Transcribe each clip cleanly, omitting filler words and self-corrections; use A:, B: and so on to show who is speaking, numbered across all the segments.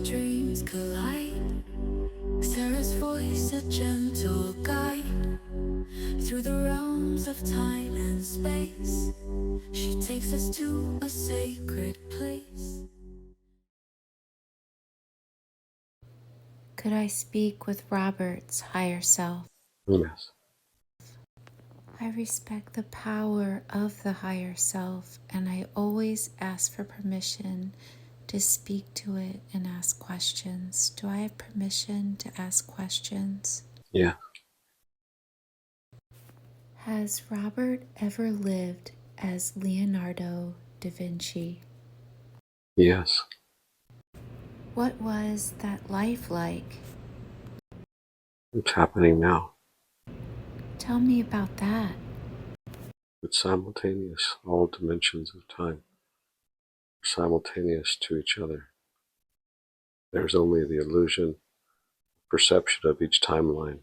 A: dreams collide. Sarah's voice, a gentle guide through the realms of time and space. She takes us to a sacred place.
B: Could I speak with Robert's higher self?
C: Yes.
B: I respect the power of the higher self, and I always ask for permission to speak to it and ask questions. Do I have permission to ask questions?
C: Yeah.
B: Has Robert ever lived as Leonardo da Vinci?
C: Yes.
B: What was that life like?
C: It's happening now.
B: Tell me about that.
C: It's simultaneous. All dimensions of time are simultaneous to each other. There's only the illusion, perception of each timeline.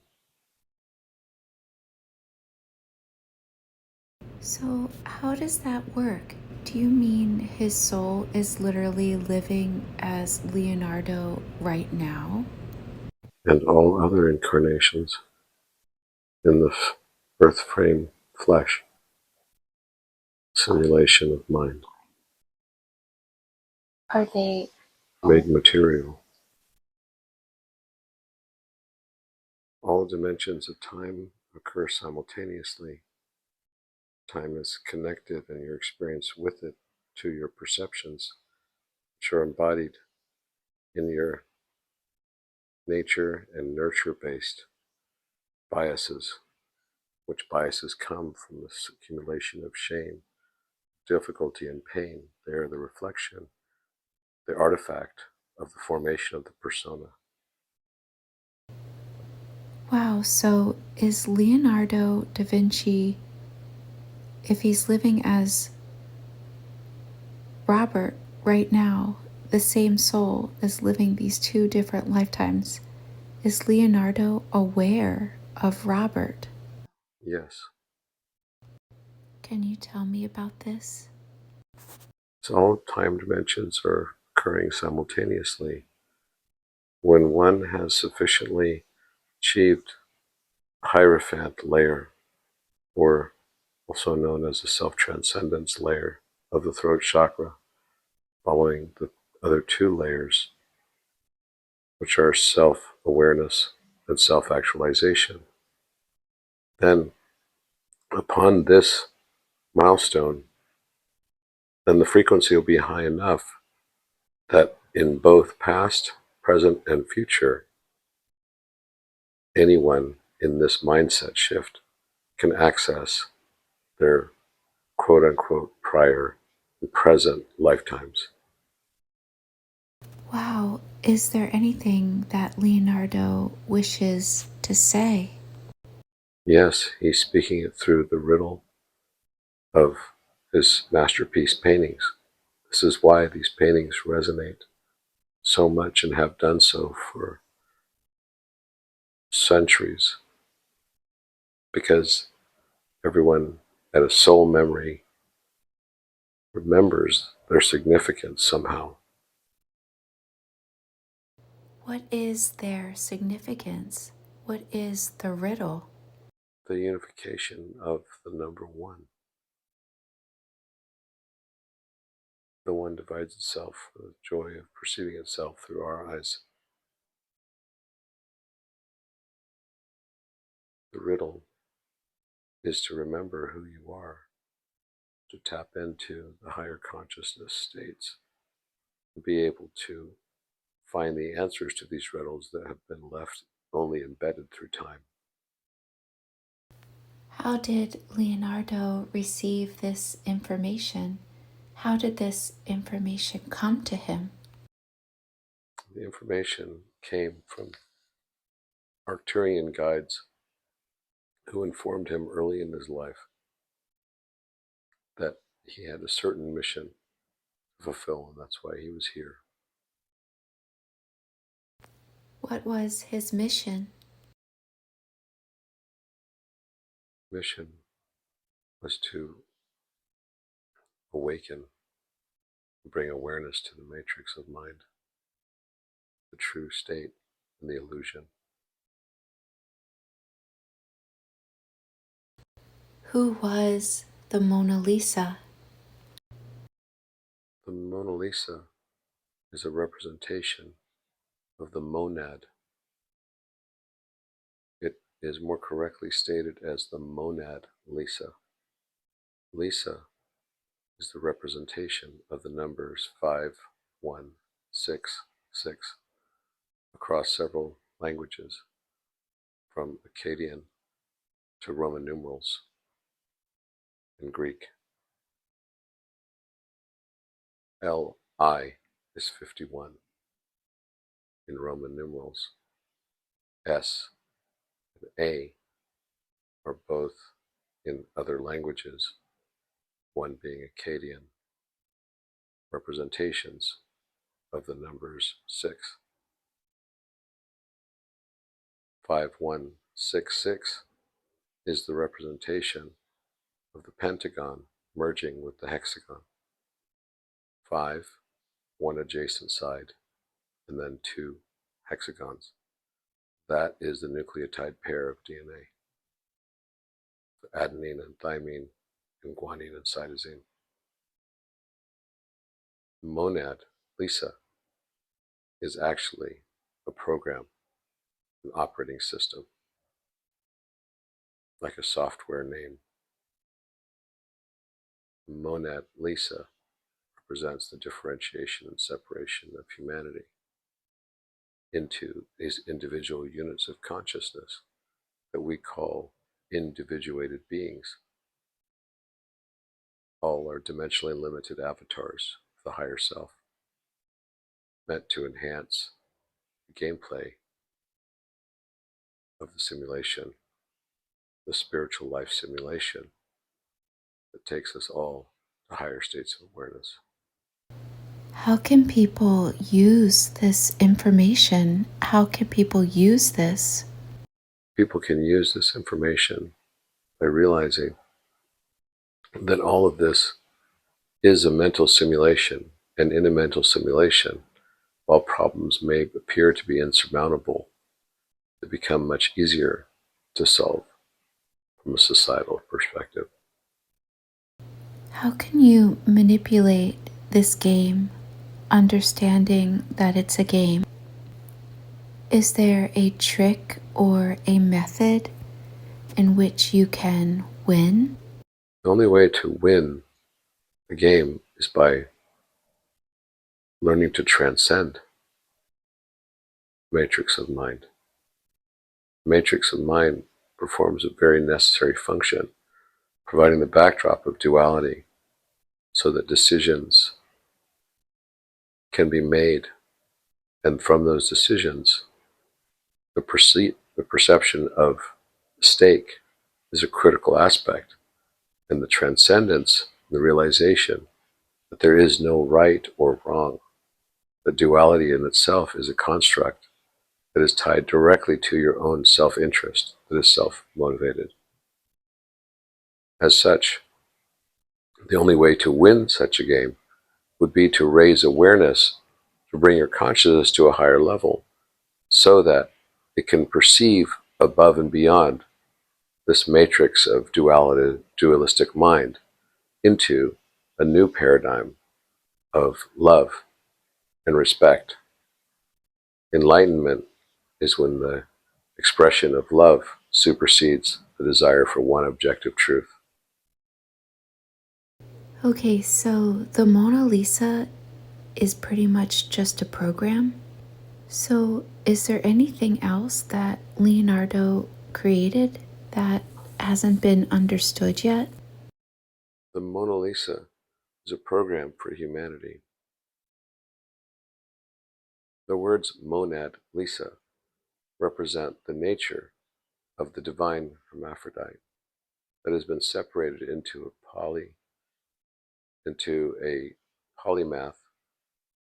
B: So, how does that work? Do you mean his soul is literally living as Leonardo right now?
C: And all other incarnations in the earth frame flesh, simulation of mind,
B: Are they
C: made material. All dimensions of time occur simultaneously. Time is connected and your experience with it to your perceptions, which are embodied in your nature and nurture-based biases, which biases come from this accumulation of shame, difficulty, and pain. They are the reflection, the artifact of the formation of the persona.
B: Wow, so is Leonardo da Vinci, if he's living as Robert right now, the same soul is living these two different lifetimes, is Leonardo aware of Robert?
C: Yes.
B: Can you tell me about this?
C: So all time dimensions are occurring simultaneously. When one has sufficiently achieved a Hierophant layer, or also known as the self-transcendence layer of the throat chakra, following the other two layers, which are self-awareness and self-actualization. Then, upon this milestone, then the frequency will be high enough that in both past, present, and future, anyone in this mindset shift can access their quote-unquote prior and present lifetimes.
B: Wow, is there anything that Leonardo wishes to say?
C: Yes, he's speaking it through the riddle of his masterpiece paintings. This is why these paintings resonate so much and have done so for centuries, because everyone at a soul memory remembers their significance somehow.
B: What is their significance? What is the riddle?
C: The unification of the number one. The one divides itself with the joy of perceiving itself through our eyes. The riddle is to remember who you are, to tap into the higher consciousness states, and be able to find the answers to these riddles that have been left only embedded through time.
B: How did Leonardo receive this information? How did this information come to him?
C: The information came from Arcturian guides who informed him early in his life that he had a certain mission to fulfill, and that's why he was here.
B: What was his mission?
C: Mission was to awaken, bring awareness to the matrix of mind. the true state and the illusion.
B: Who was the Mona Lisa?
C: The Mona Lisa is a representation of the monad. It is more correctly stated as the monad Lisa. Lisa is the representation of the numbers 5, 1, 6, 6 across several languages, from Akkadian to Roman numerals and Greek. Li is 51 in Roman numerals. S and A are both in other languages, one being Akkadian, representations of the numbers 6. 5166 is the representation of the pentagon merging with the hexagon. 5, one adjacent side, and then 2 hexagons. That is the nucleotide pair of DNA. Adenine and thymine, and guanine and cytosine. Monad, Lisa, is actually a program, an operating system, like a software name. Monad, Lisa, represents the differentiation and separation of humanity into these individual units of consciousness that we call individuated beings. All are dimensionally limited avatars of the higher self, meant to enhance the gameplay of the simulation, the spiritual life simulation that takes us all to higher states of awareness.
B: How can people use this information? How can people use this?
C: People can use this information by realizing that all of this is a mental simulation, and in a mental simulation, while problems may appear to be insurmountable, they become much easier to solve from a societal perspective.
B: How can you manipulate this game, understanding that it's a game? Is there a trick or a method in which you can win?
C: The only way to win the game is by learning to transcend the matrix of mind. The matrix of mind performs a very necessary function, providing the backdrop of duality so that decisions can be made, and from those decisions, the perception of stake is a critical aspect, and the transcendence, the realization that there is no right or wrong, that duality in itself is a construct that is tied directly to your own self-interest, that is self-motivated. As such, the only way to win such a game would be to raise awareness, to bring your consciousness to a higher level, so that it can perceive above and beyond this matrix of dualistic mind into a new paradigm of love and respect. Enlightenment is when the expression of love supersedes the desire for one objective truth.
B: Okay, so the Mona Lisa is pretty much just a program. So is there anything else that Leonardo created that hasn't been understood yet?
C: The Mona Lisa is a program for humanity. The words monad, Lisa, represent the nature of the divine hermaphrodite that has been separated into a polymath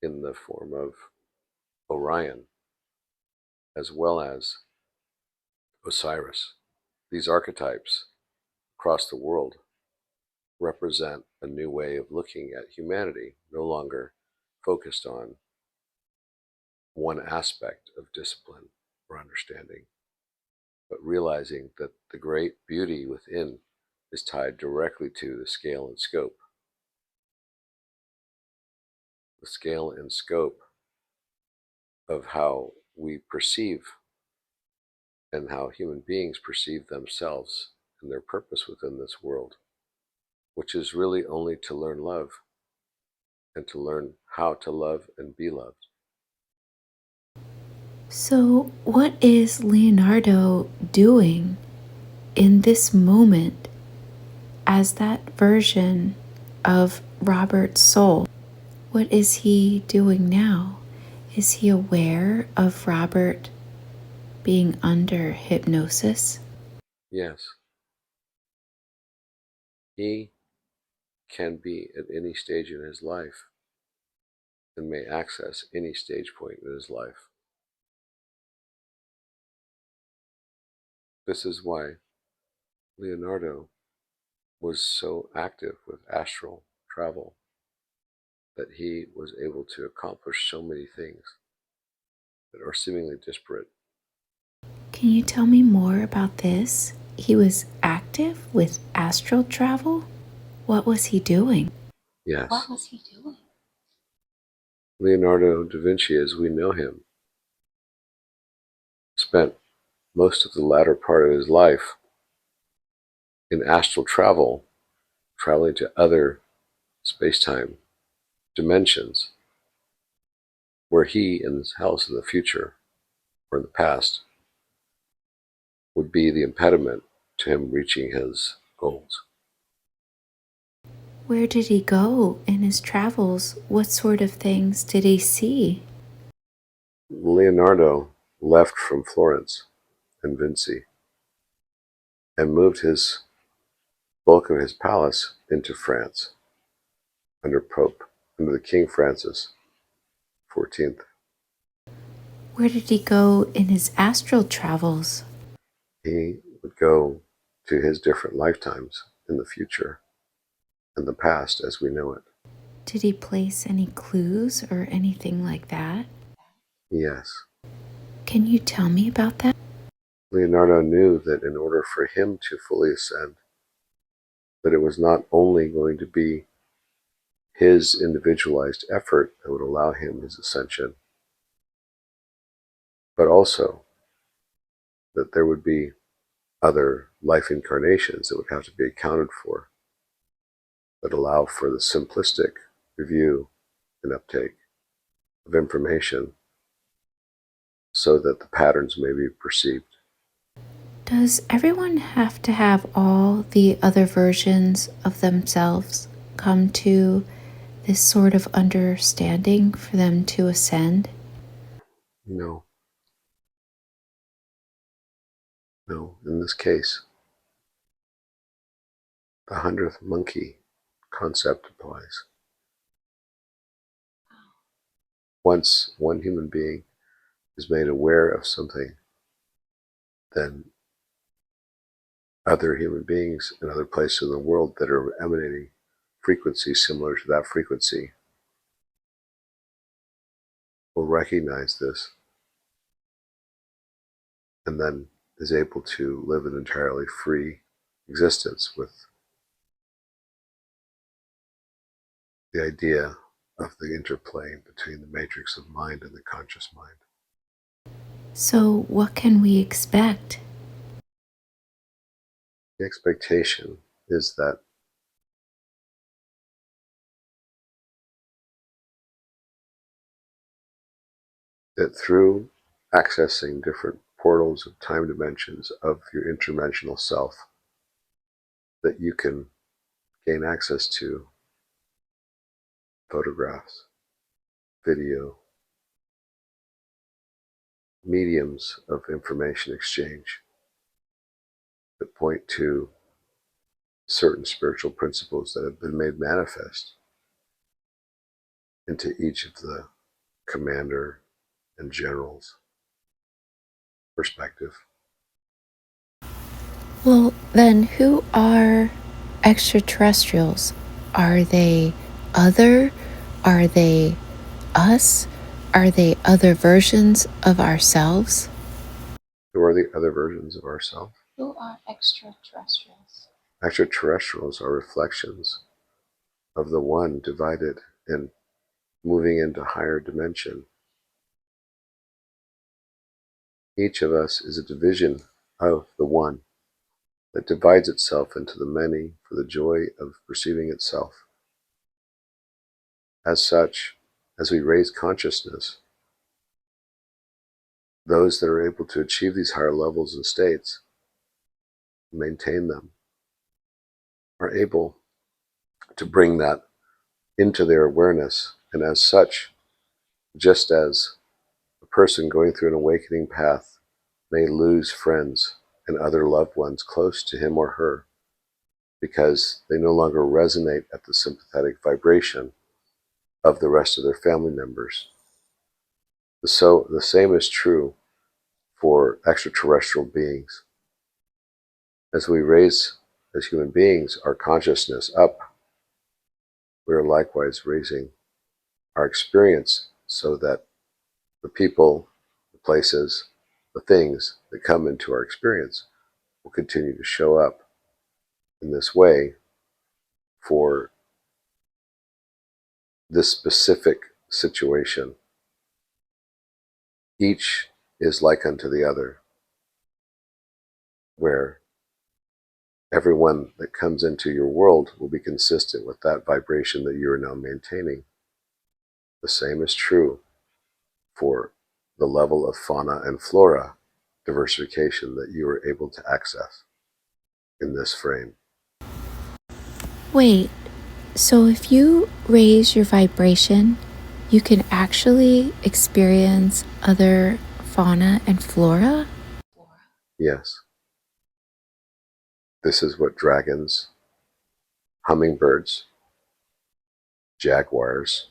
C: in the form of Orion, as well as Osiris. These archetypes across the world represent a new way of looking at humanity, no longer focused on one aspect of discipline or understanding, but realizing that the great beauty within is tied directly to the scale and scope. The scale and scope of how we perceive and how human beings perceive themselves and their purpose within this world, which is really only to learn love and to learn how to love and be loved.
B: So, what is Leonardo doing in this moment as that version of Robert's soul? What is he doing now? Is he aware of Robert being under hypnosis?
C: Yes, he can be at any stage in his life and may access any stage point in his life. This is why Leonardo was so active with astral travel, that he was able to accomplish so many things that are seemingly disparate.
B: Can you tell me more about this? He was active with astral travel? What was he doing?
C: Yes.
B: What was he doing?
C: Leonardo da Vinci, as we know him, spent most of the latter part of his life in astral travel, traveling to other space-time dimensions, where he and his house in the future, or in the past, would be the impediment to him reaching his goals.
B: Where did he go in his travels? What sort of things did he see?
C: Leonardo left from Florence and Vinci and moved his bulk of his palace into France under the King Francis XIV.
B: Where did he go in his astral travels?
C: He would go to his different lifetimes in the future and the past as we know it.
B: Did he place any clues or anything like that?
C: Yes.
B: Can you tell me about that?
C: Leonardo knew that in order for him to fully ascend, that it was not only going to be his individualized effort that would allow him his ascension, but also that there would be other life incarnations that would have to be accounted for, that allow for the simplistic review and uptake of information so that the patterns may be perceived.
B: Does everyone have to have all the other versions of themselves come to this sort of understanding for them to ascend?
C: No. No, in this case, the 100th monkey concept applies. Once one human being is made aware of something, then other human beings in other places in the world that are emanating frequencies similar to that frequency will recognize this and then is able to live an entirely free existence with the idea of the interplay between the matrix of mind and the conscious mind.
B: So, what can we expect?
C: The expectation is that through accessing different portals of time dimensions of your interdimensional self, that you can gain access to photographs, video, mediums of information exchange that point to certain spiritual principles that have been made manifest into each of the commander and general's perspective.
B: Well, then, who are extraterrestrials? Are they other? Are they us? Are they other versions of ourselves?
C: Who are the other versions of ourselves?
B: Who are extraterrestrials?
C: Extraterrestrials are reflections of the one divided and moving into higher dimension. Each of us is a division of the one that divides itself into the many for the joy of perceiving itself. As such, as we raise consciousness, those that are able to achieve these higher levels and states, maintain them, are able to bring that into their awareness. And as such, just as a person going through an awakening path may lose friends and other loved ones close to him or her because they no longer resonate at the sympathetic vibration of the rest of their family members. So the same is true for extraterrestrial beings. As we raise, as human beings, our consciousness up, we are likewise raising our experience so that the people, the places, the things that come into our experience will continue to show up in this way for this specific situation. Each is like unto the other, where everyone that comes into your world will be consistent with that vibration that you are now maintaining. The same is true for the level of fauna and flora diversification that you are able to access in this frame.
B: Wait, so if you raise your vibration, you can actually experience other fauna and flora?
C: Yes, this is what dragons, hummingbirds, jaguars,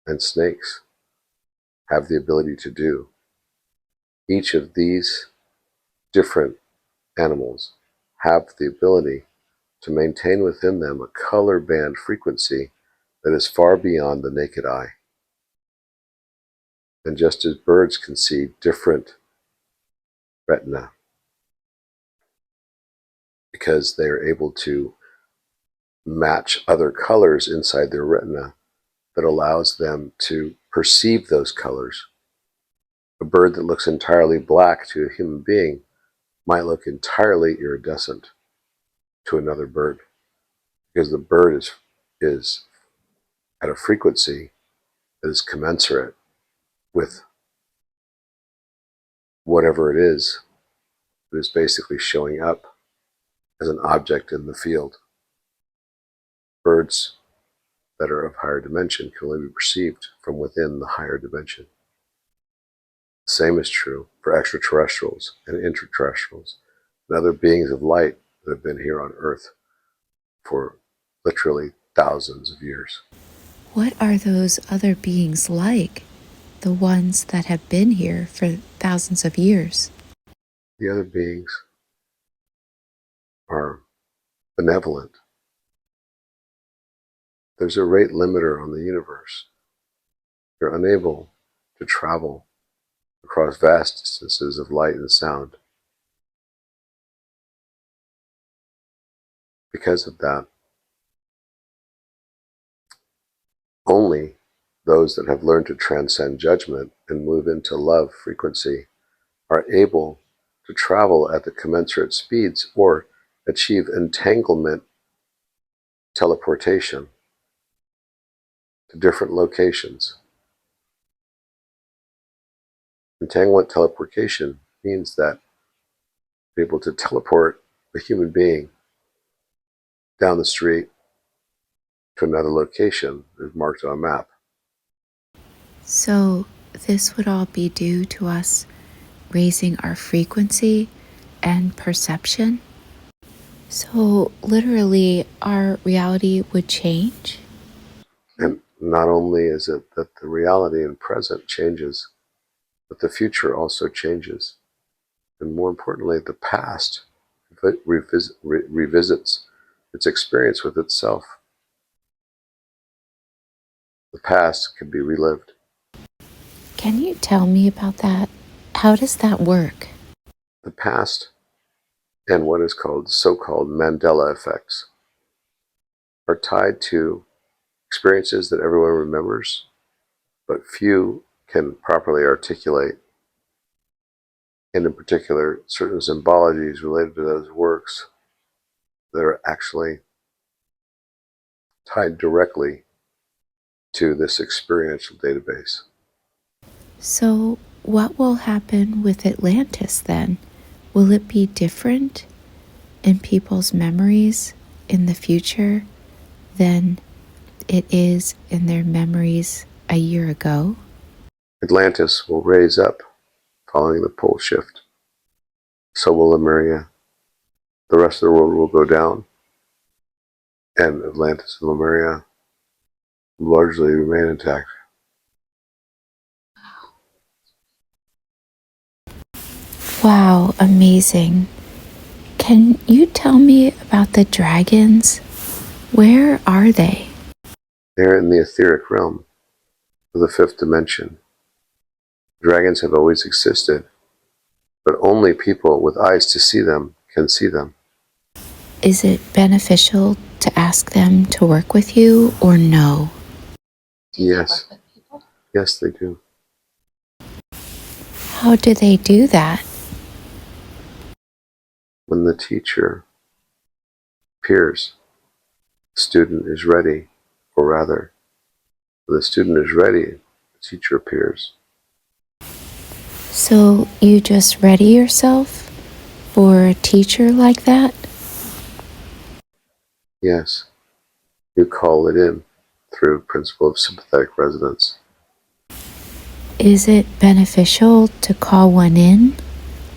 C: and snakes have the ability to do. Each of these different animals have the ability to maintain within them a color band frequency that is far beyond the naked eye. And just as birds can see different retina because they are able to match other colors inside their retina that allows them to perceive those colors. A bird that looks entirely black to a human being might look entirely iridescent to another bird because the bird is at a frequency that is commensurate with whatever it is that is basically showing up as an object in the field. Birds that are of higher dimension can only be perceived from within the higher dimension. The same is true for extraterrestrials and interterrestrials and other beings of light that have been here on Earth for literally thousands of years.
B: What are those other beings like? The ones that have been here for thousands of years?
C: The other beings are benevolent. There's a rate limiter on the universe. They're unable to travel across vast distances of light and sound. Because of that, only those that have learned to transcend judgment and move into love frequency are able to travel at the commensurate speeds or achieve entanglement teleportation to different locations. Entanglement teleportation means that you're able to teleport a human being down the street to another location that is marked on a map.
B: So, this would all be due to us raising our frequency and perception? So, literally, our reality would change?
C: And not only is it that the reality and present changes, but the future also changes. And more importantly, the past revisits its experience with itself. The past can be relived.
B: Can you tell me about that? How does that work?
C: The past and what is called so-called Mandela effects are tied to experiences that everyone remembers, but few can properly articulate, and in particular, certain symbologies related to those works that are actually tied directly to this experiential database.
B: So, what will happen with Atlantis then? Will it be different in people's memories in the future than it is in their memories a year ago?
C: Atlantis will raise up following the pole shift. So will Lemuria. The rest of the world will go down, and Atlantis and Lemuria will largely remain intact.
B: Wow, amazing. Can you tell me about the dragons? Where are they?
C: They're in the etheric realm of the fifth dimension. Dragons have always existed, but only people with eyes to see them can see them.
B: Is it beneficial to ask them to work with you or no?
C: Yes. Yes, they do.
B: How do they do that?
C: When the teacher appears, the student is ready, or rather, when the student is ready, the teacher appears.
B: So you just ready yourself for a teacher like that?
C: Yes, you call it in through principle of sympathetic resonance.
B: Is it beneficial to call one in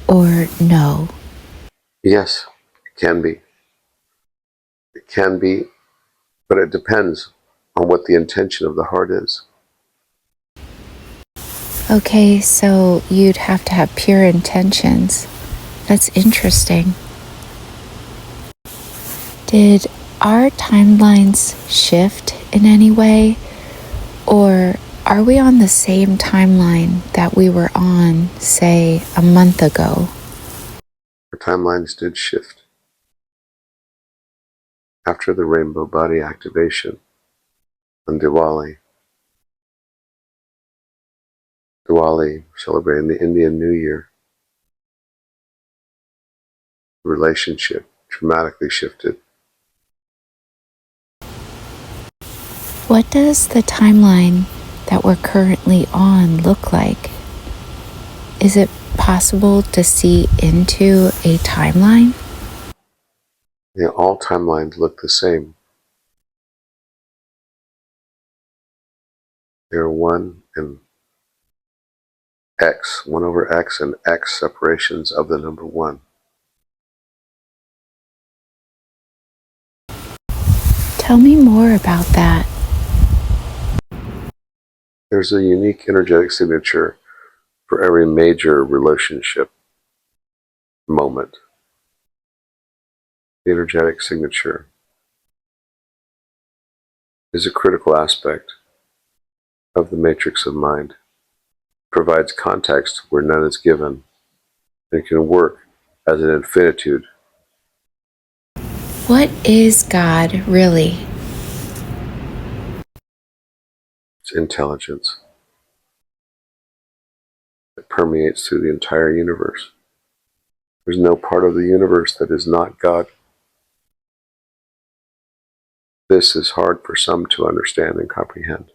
B: or no?
C: Yes, it can be. It can be, but it depends on what the intention of the heart is.
B: Okay, so you'd have to have pure intentions. That's interesting. Did our timelines shift in any way? Or are we on the same timeline that we were on, say, a month ago?
C: Our timelines did shift. After the rainbow body activation on Diwali, celebrating the Indian New Year, the relationship dramatically shifted.
B: What does the timeline that we're currently on look like? Is it possible to see into a timeline?
C: All timelines look the same. They're 1 and x, 1 over x, and x separations of the number 1.
B: Tell me more about that.
C: There's a unique energetic signature for every major relationship moment. The energetic signature is a critical aspect of the matrix of mind. It provides context where none is given, and can work as an infinitude.
B: What is God really?
C: It's intelligence. It permeates through the entire universe. There's no part of the universe that is not God. This is hard for some to understand and comprehend.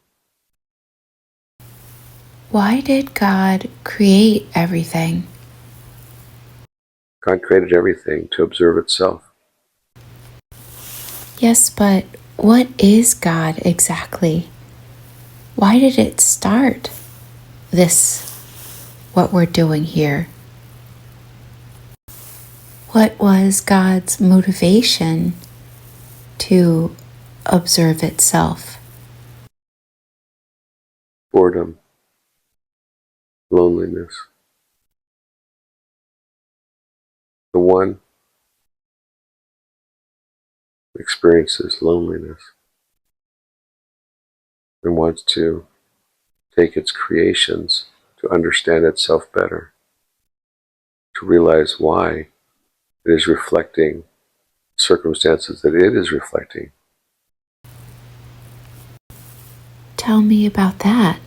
B: Why did God create everything?
C: God created everything to observe itself.
B: Yes, but what is God exactly? Why did it start what we're doing here? What was God's motivation to observe itself?
C: Boredom, loneliness. The one experiences loneliness. and wants to take its creations to understand itself better, to realize why it is reflecting circumstances that it is reflecting.
B: Tell me about that.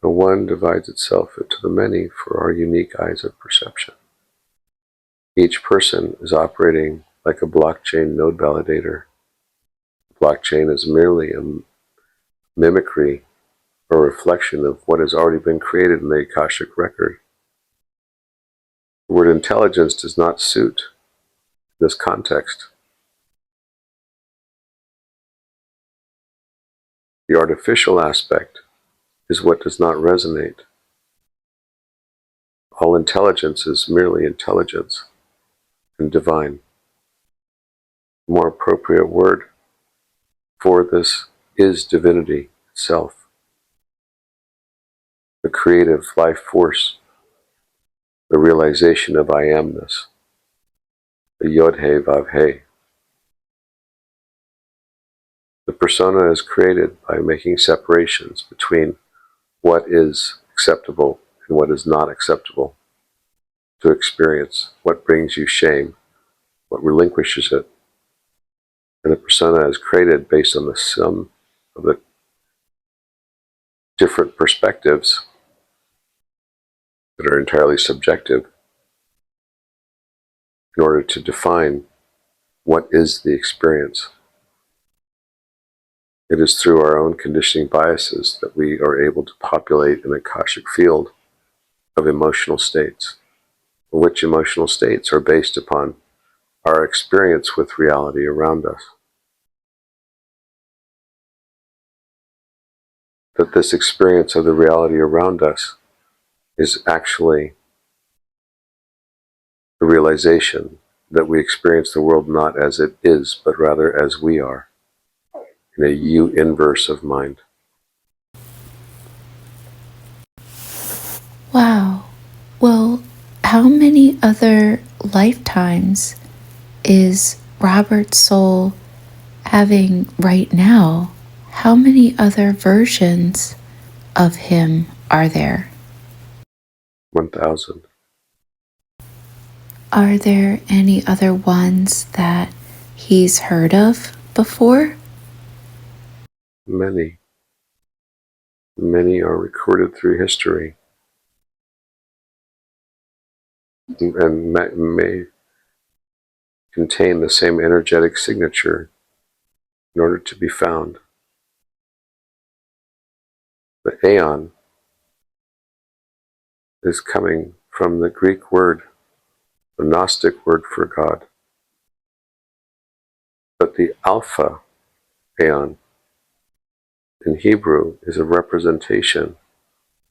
C: The one divides itself into the many for our unique eyes of perception. Each person is operating like a blockchain node validator. Blockchain is merely a mimicry or reflection of what has already been created in the akashic record. The word intelligence does not suit this context. The artificial aspect is what does not resonate. All intelligence is merely intelligence and divine. A more appropriate word for this is divinity itself, the creative life force, the realization of I amness, the Yod-He Vav-He. The persona is created by making separations between what is acceptable and what is not acceptable to experience, what brings you shame, what relinquishes it. And the persona is created based on the sum of the different perspectives that are entirely subjective in order to define what is the experience. It is through our own conditioning biases that we are able to populate an akashic field of emotional states, which emotional states are based upon our experience with reality around us. That this experience of the reality around us is actually the realization that we experience the world not as it is, but rather as we are, in a U-inverse of mind.
B: Wow. Well, how many other lifetimes is Robert's soul having right now? How many other versions of him are there?
C: 1,000.
B: Are there any other ones that he's heard of before?
C: Many. Many are recorded through history and may contain the same energetic signature in order to be found. The aeon is coming from the Greek word, the Gnostic word for God. But the alpha aeon in Hebrew is a representation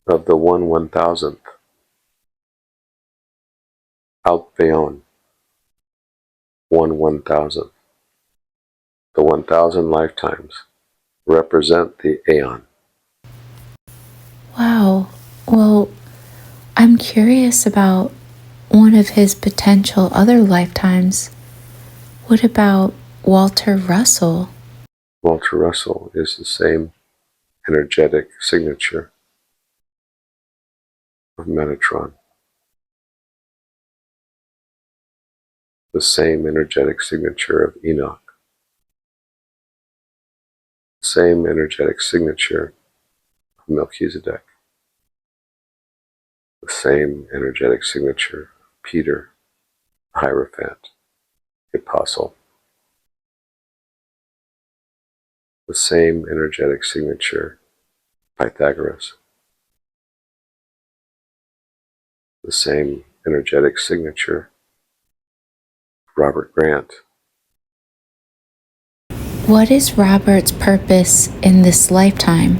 C: of the 1/1000th. Alphaon, 1/1000th. The 1,000 lifetimes represent the aeon.
B: Wow. Well, I'm curious about one of his potential other lifetimes. What about Walter Russell?
C: Walter Russell is the same energetic signature of Metatron. The same energetic signature of Enoch. The same energetic signature of Melchizedek. The same energetic signature of Peter, the Hierophant, the Apostle. The same energetic signature of Pythagoras. The same energetic signature of Robert Grant.
B: What is Robert's purpose in this lifetime?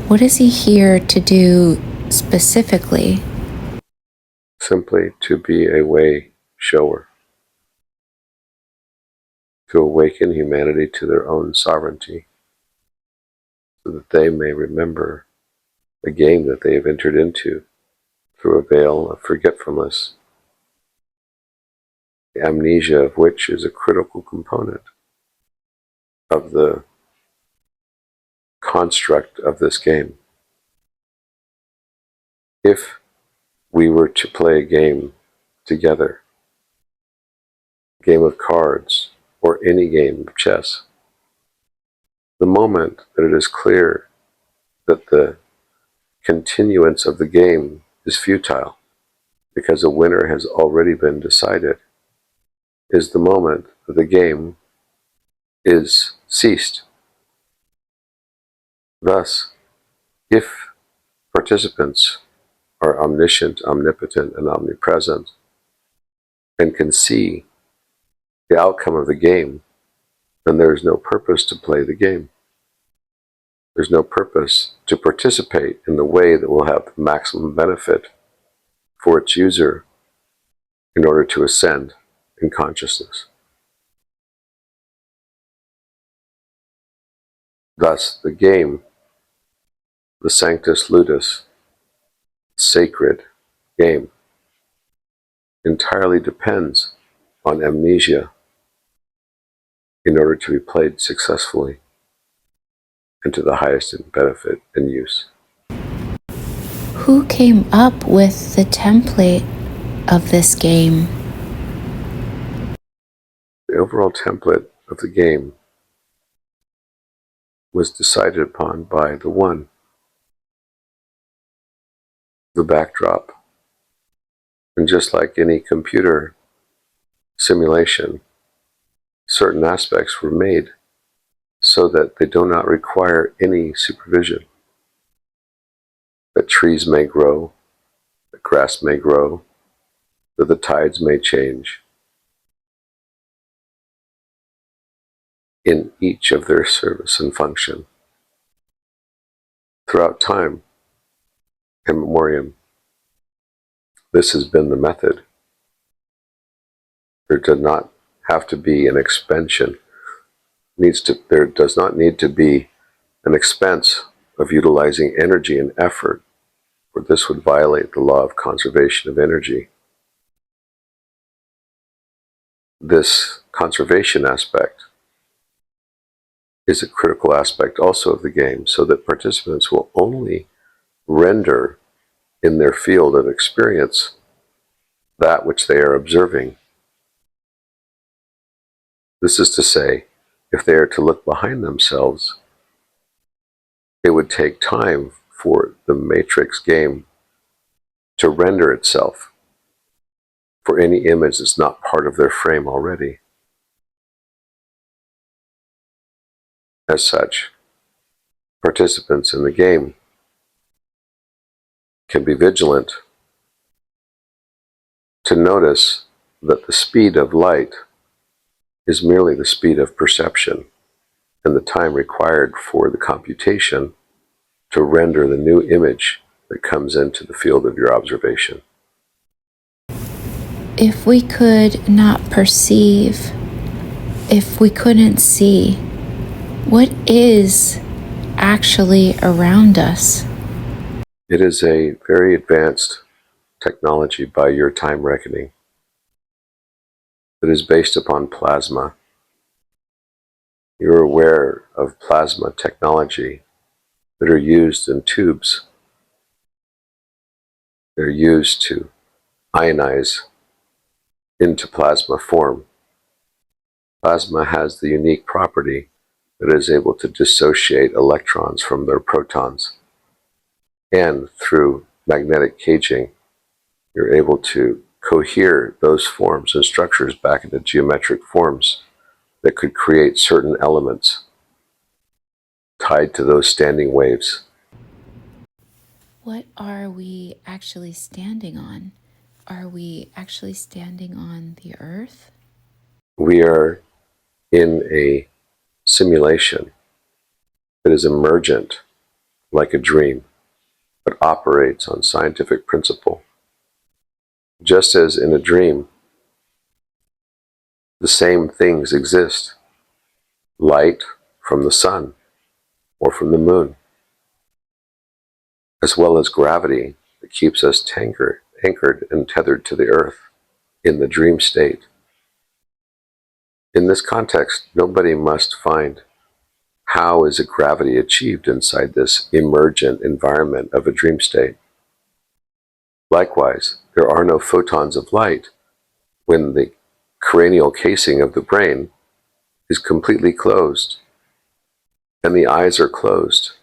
B: What is he here to do specifically?
C: Simply to be a way shower. To awaken humanity to their own sovereignty, so that they may remember the game that they have entered into through a veil of forgetfulness, the amnesia of which is a critical component of the construct of this game. If we were to play a game together, a game of cards, or any game of chess, the moment that it is clear that the continuance of the game is futile, because a winner has already been decided, is the moment that the game is ceased. Thus, if participants are omniscient, omnipotent, and omnipresent, and can see the outcome of the game, then there is no purpose to play the game. There's no purpose to participate in the way that will have maximum benefit for its user in order to ascend in consciousness. Thus, the game, the Sanctus Ludus, sacred game, entirely depends on amnesia in order to be played successfully and to the highest benefit and use.
B: Who came up with the template of this game?
C: The overall template of the game was decided upon by the One. The backdrop. And just like any computer simulation, certain aspects were made so that they do not require any supervision. That trees may grow, that grass may grow, that the tides may change in each of their service and function. Throughout time and memoriam, this has been the method. There does not have to be an expansion. There does not need to be an expense of utilizing energy and effort, for this would violate the law of conservation of energy. This conservation aspect is a critical aspect also of the game, so that participants will only render in their field of experience that which they are observing. This is to say, if they are to look behind themselves, it would take time for the matrix game to render itself for any image that's not part of their frame already. As such, participants in the game can be vigilant to notice that the speed of light is merely the speed of perception, and the time required for the computation to render the new image that comes into the field of your observation.
B: If we could not perceive, if we couldn't see, what is actually around us?
C: It is a very advanced technology by your time reckoning that is based upon plasma. You're aware of plasma technology that are used in tubes. They're used to ionize into plasma form. Plasma has the unique property that it is able to dissociate electrons from their protons. And through magnetic caging, you're able to cohere those forms and structures back into geometric forms that could create certain elements tied to those standing waves.
B: What are we actually standing on? Are we actually standing on the earth?
C: We are in a simulation that is emergent, like a dream, but operates on scientific principle. Just as in a dream, the same things exist: light from the sun or from the moon, as well as gravity that keeps us anchored and tethered to the earth in the dream state. In this context, nobody must find How is a gravity achieved inside this emergent environment of a dream state? Likewise, there are no photons of light when the cranial casing of the brain is completely closed and the eyes are closed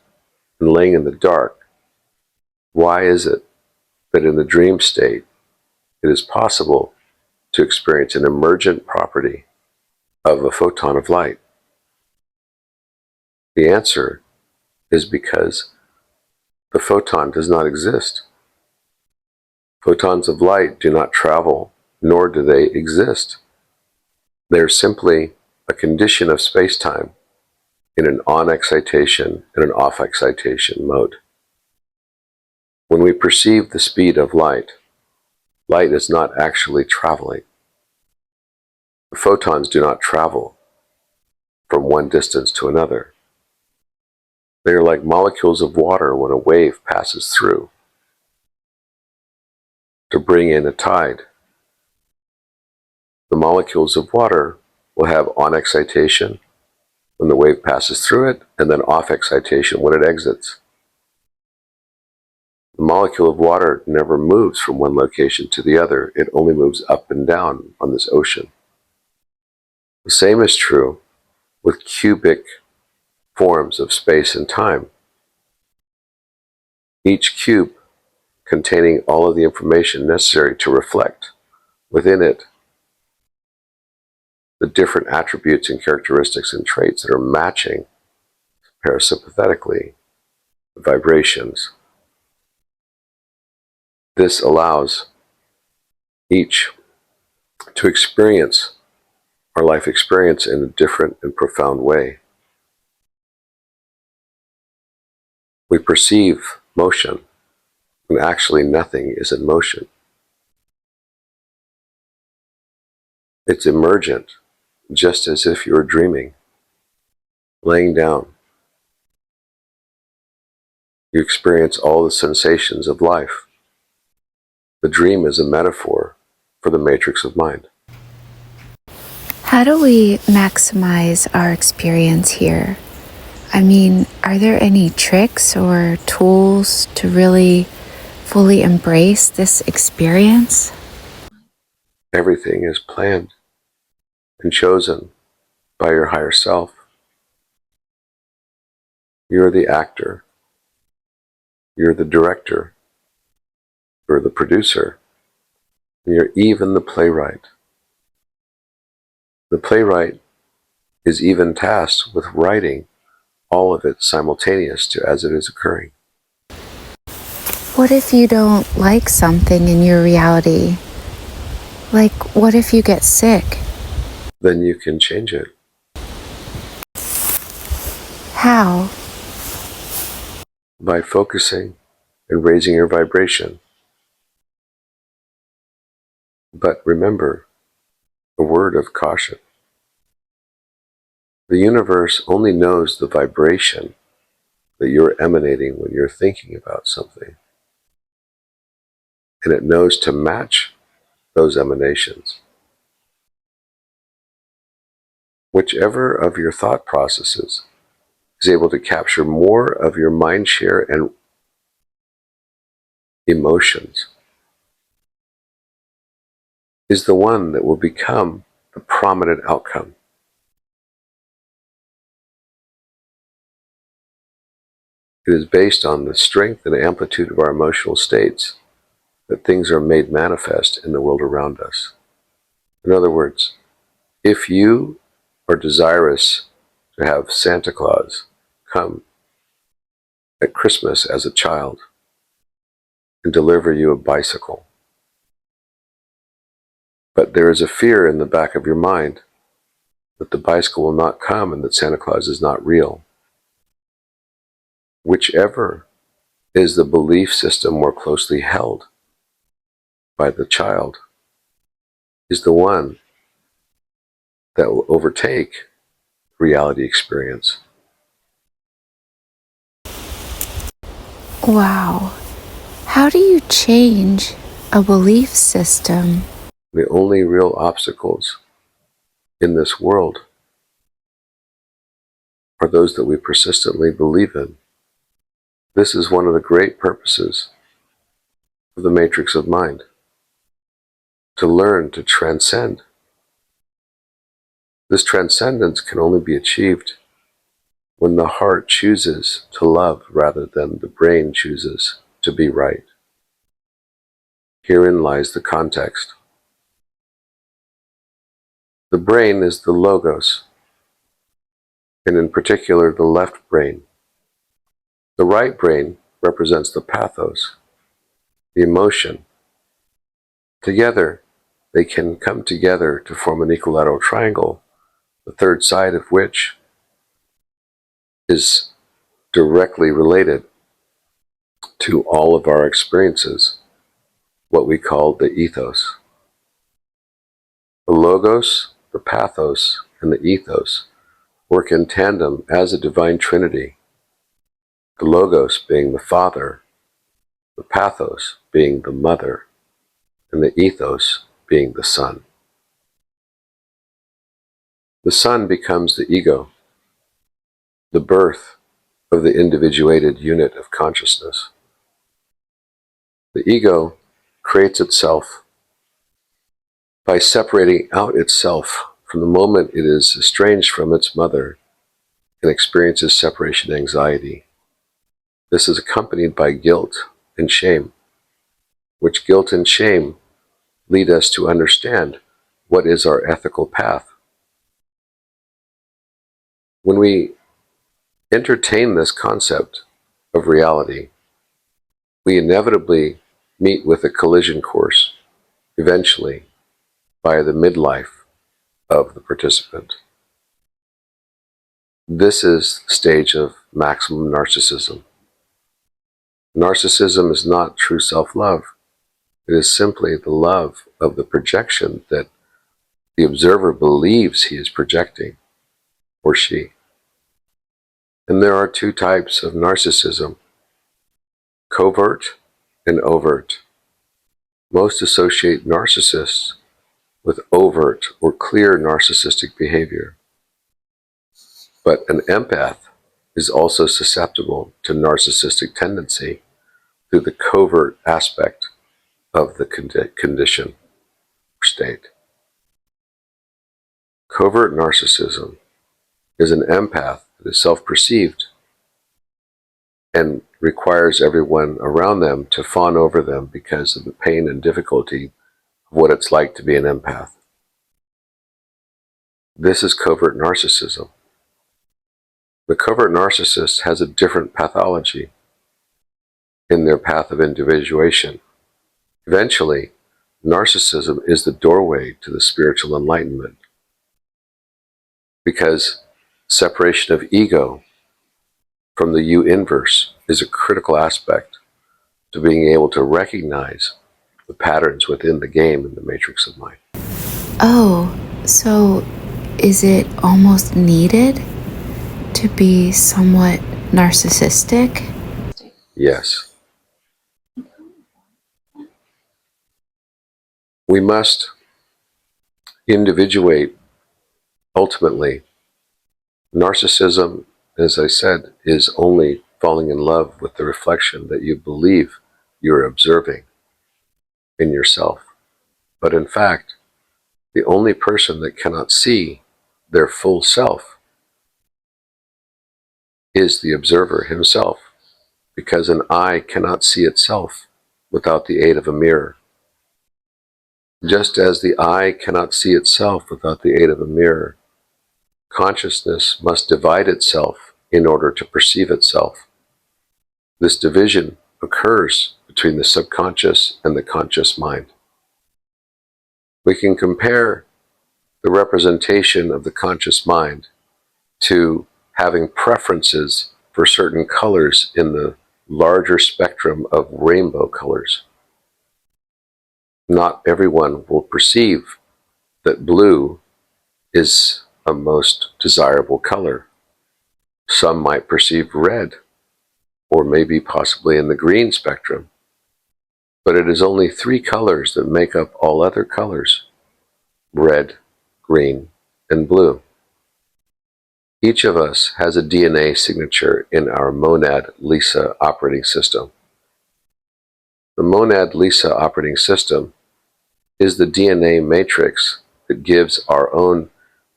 C: and laying in the dark. Why is it that in the dream state it is possible to experience an emergent property of a photon of light? The answer is because the photon does not exist. Photons of light do not travel, nor do they exist. They are simply a condition of space-time in an on-excitation and an off-excitation mode. When we perceive the speed of light, light is not actually traveling. The photons do not travel from one distance to another. They are like molecules of water when a wave passes through to bring in a tide. The molecules of water will have on-excitation when the wave passes through it, and then off-excitation when it exits. The molecule of water never moves from one location to the other. It only moves up and down on this ocean. The same is true with cubic forms of space and time. Each cube containing all of the information necessary to reflect within it the different attributes and characteristics and traits that are matching parasympathetically the vibrations. This allows each to experience our life experience in a different and profound way. We perceive motion when actually nothing is in motion. It's emergent, just as if you were dreaming, laying down. You experience all the sensations of life. The dream is a metaphor for the matrix of mind.
B: How do we maximize our experience here? I mean, are there any tricks or tools to really fully embrace this experience?
C: Everything is planned and chosen by your higher self. You're the actor. You're the director. You're the producer. You're even the playwright. The playwright is even tasked with writing all of it simultaneous to as it is occurring.
B: What if you don't like something in your reality? Like, what if you get sick?
C: Then you can change it.
B: How?
C: By focusing and raising your vibration. But remember, a word of caution. The universe only knows the vibration that you're emanating when you're thinking about something. And it knows to match those emanations. Whichever of your thought processes is able to capture more of your mind share and emotions is the one that will become the prominent outcome. It is based on the strength and amplitude of our emotional states that things are made manifest in the world around us. In other words, if you are desirous to have Santa Claus come at Christmas as a child and deliver you a bicycle, but there is a fear in the back of your mind that the bicycle will not come and that Santa Claus is not real, whichever is the belief system more closely held by the child is the one that will overtake reality experience.
B: Wow. How do you change a belief system?
C: The only real obstacles in this world are those that we persistently believe in. This is one of the great purposes of the matrix of mind, to learn to transcend. This transcendence can only be achieved when the heart chooses to love rather than the brain chooses to be right. Herein lies the context. The brain is the logos, and in particular the left brain. The right brain represents the pathos, the emotion. Together, they can come together to form an equilateral triangle, the third side of which is directly related to all of our experiences, what we call the ethos. The logos, the pathos, and the ethos work in tandem as a divine trinity, the logos being the father, the pathos being the mother, and the ethos being the son. The son becomes the ego, the birth of the individuated unit of consciousness. The ego creates itself by separating out itself from the moment it is estranged from its mother and experiences separation anxiety. This is accompanied by guilt and shame, which guilt and shame lead us to understand what is our ethical path. When we entertain this concept of reality, we inevitably meet with a collision course, eventually, by the midlife of the participant. This is the stage of maximum narcissism. Narcissism is not true self-love. It is simply the love of the projection that the observer believes he is projecting, or she. And there are two types of narcissism, covert and overt. Most associate narcissists with overt or clear narcissistic behavior. But an empath is also susceptible to narcissistic tendency through the covert aspect of the condition or state. Covert narcissism is an empath that is self-perceived and requires everyone around them to fawn over them because of the pain and difficulty of what it's like to be an empath. This is covert narcissism. The covert narcissist has a different pathology in their path of individuation. Eventually, narcissism is the doorway to the spiritual enlightenment, because separation of ego from the you inverse is a critical aspect to being able to recognize the patterns within the game in the matrix of mind.
B: Oh, so is it almost needed to be somewhat narcissistic?
C: Yes. We must individuate ultimately. Narcissism, as I said, is only falling in love with the reflection that you believe you're observing in yourself. But in fact, the only person that cannot see their full self is the observer himself, because an eye cannot see itself without the aid of a mirror. Just as the eye cannot see itself without the aid of a mirror, consciousness must divide itself in order to perceive itself. This division occurs between the subconscious and the conscious mind. We can compare the representation of the conscious mind to having preferences for certain colors in the larger spectrum of rainbow colors. Not everyone will perceive that blue is a most desirable color. Some might perceive red, or maybe possibly in the green spectrum. But it is only three colors that make up all other colors: red, green, and blue. Each of us has a DNA signature in our monad Lisa operating system. The monad Lisa operating system is the DNA matrix that gives our own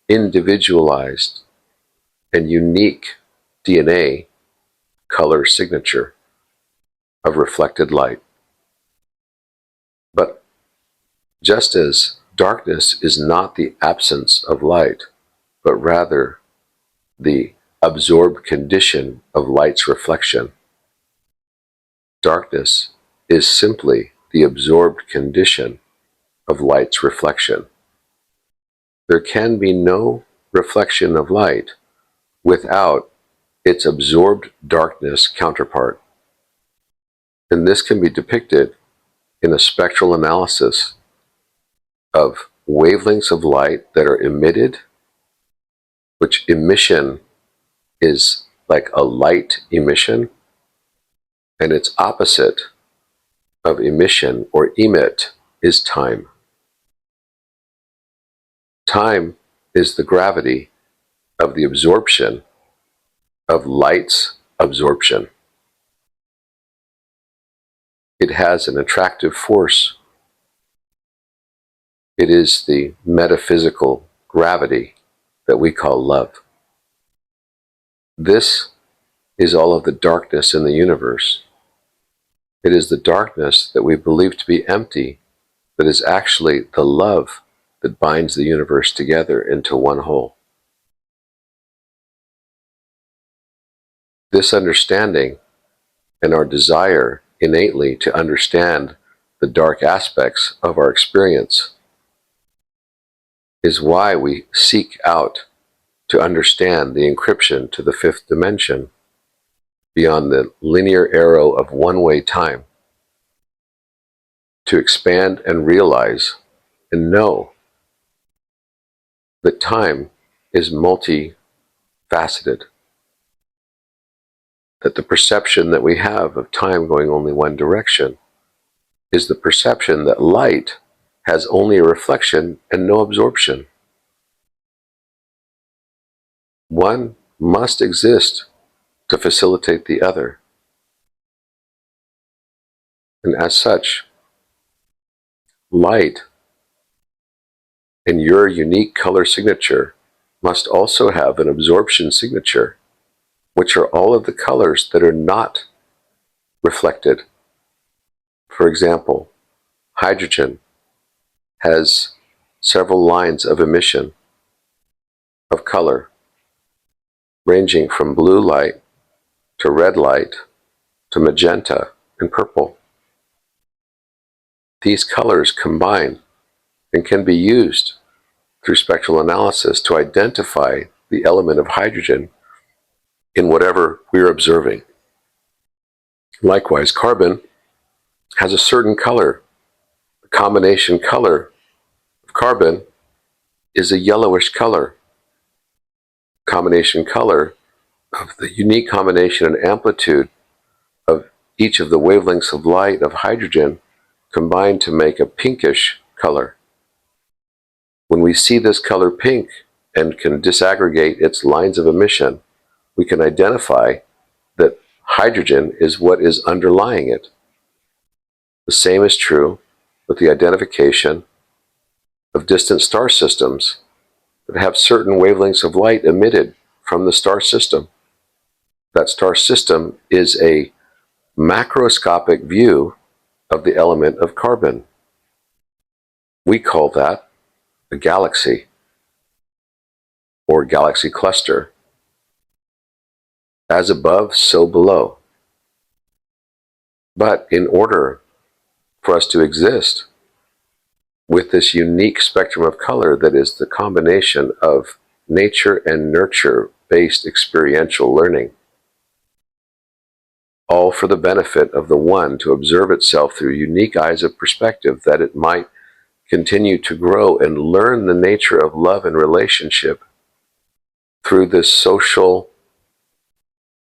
C: individualized and unique DNA color signature of reflected light. But just as darkness is not the absence of light, but rather the absorbed condition of light's reflection, darkness is simply the absorbed condition of light's reflection. There can be no reflection of light without its absorbed darkness counterpart. And this can be depicted in a spectral analysis of wavelengths of light that are emitted, which emission is like a light emission, and its opposite of emission or emit is time. Time is the gravity of the absorption of light's absorption. It has an attractive force. It is the metaphysical gravity that we call love. This is all of the darkness in the universe. It is the darkness that we believe to be empty that is actually the love that binds the universe together into one whole. This understanding and our desire innately to understand the dark aspects of our experience is why we seek out to understand the encryption to the fifth dimension beyond the linear arrow of one-way time, to expand and realize and know that time is multifaceted, that the perception that we have of time going only one direction is the perception that light has only a reflection and no absorption. One must exist to facilitate the other. And as such, light and your unique color signature must also have an absorption signature, which are all of the colors that are not reflected. For example, hydrogen has several lines of emission of color, ranging from blue light to red light to magenta and purple. These colors combine and can be used through spectral analysis to identify the element of hydrogen in whatever we're observing. Likewise, carbon has a certain color. The combination color of carbon is a yellowish color. Combination color of the unique combination and amplitude of each of the wavelengths of light of hydrogen combine to make a pinkish color. When we see this color pink and can disaggregate its lines of emission, we can identify that hydrogen is what is underlying it. The same is true with the identification of distant star systems that have certain wavelengths of light emitted from the star system. That star system is a macroscopic view of the element of carbon. We call that a galaxy or galaxy cluster. As above, so below. But in order for us to exist with this unique spectrum of color that is the combination of nature and nurture-based experiential learning, all for the benefit of the one to observe itself through unique eyes of perspective, that it might continue to grow and learn the nature of love and relationship through this social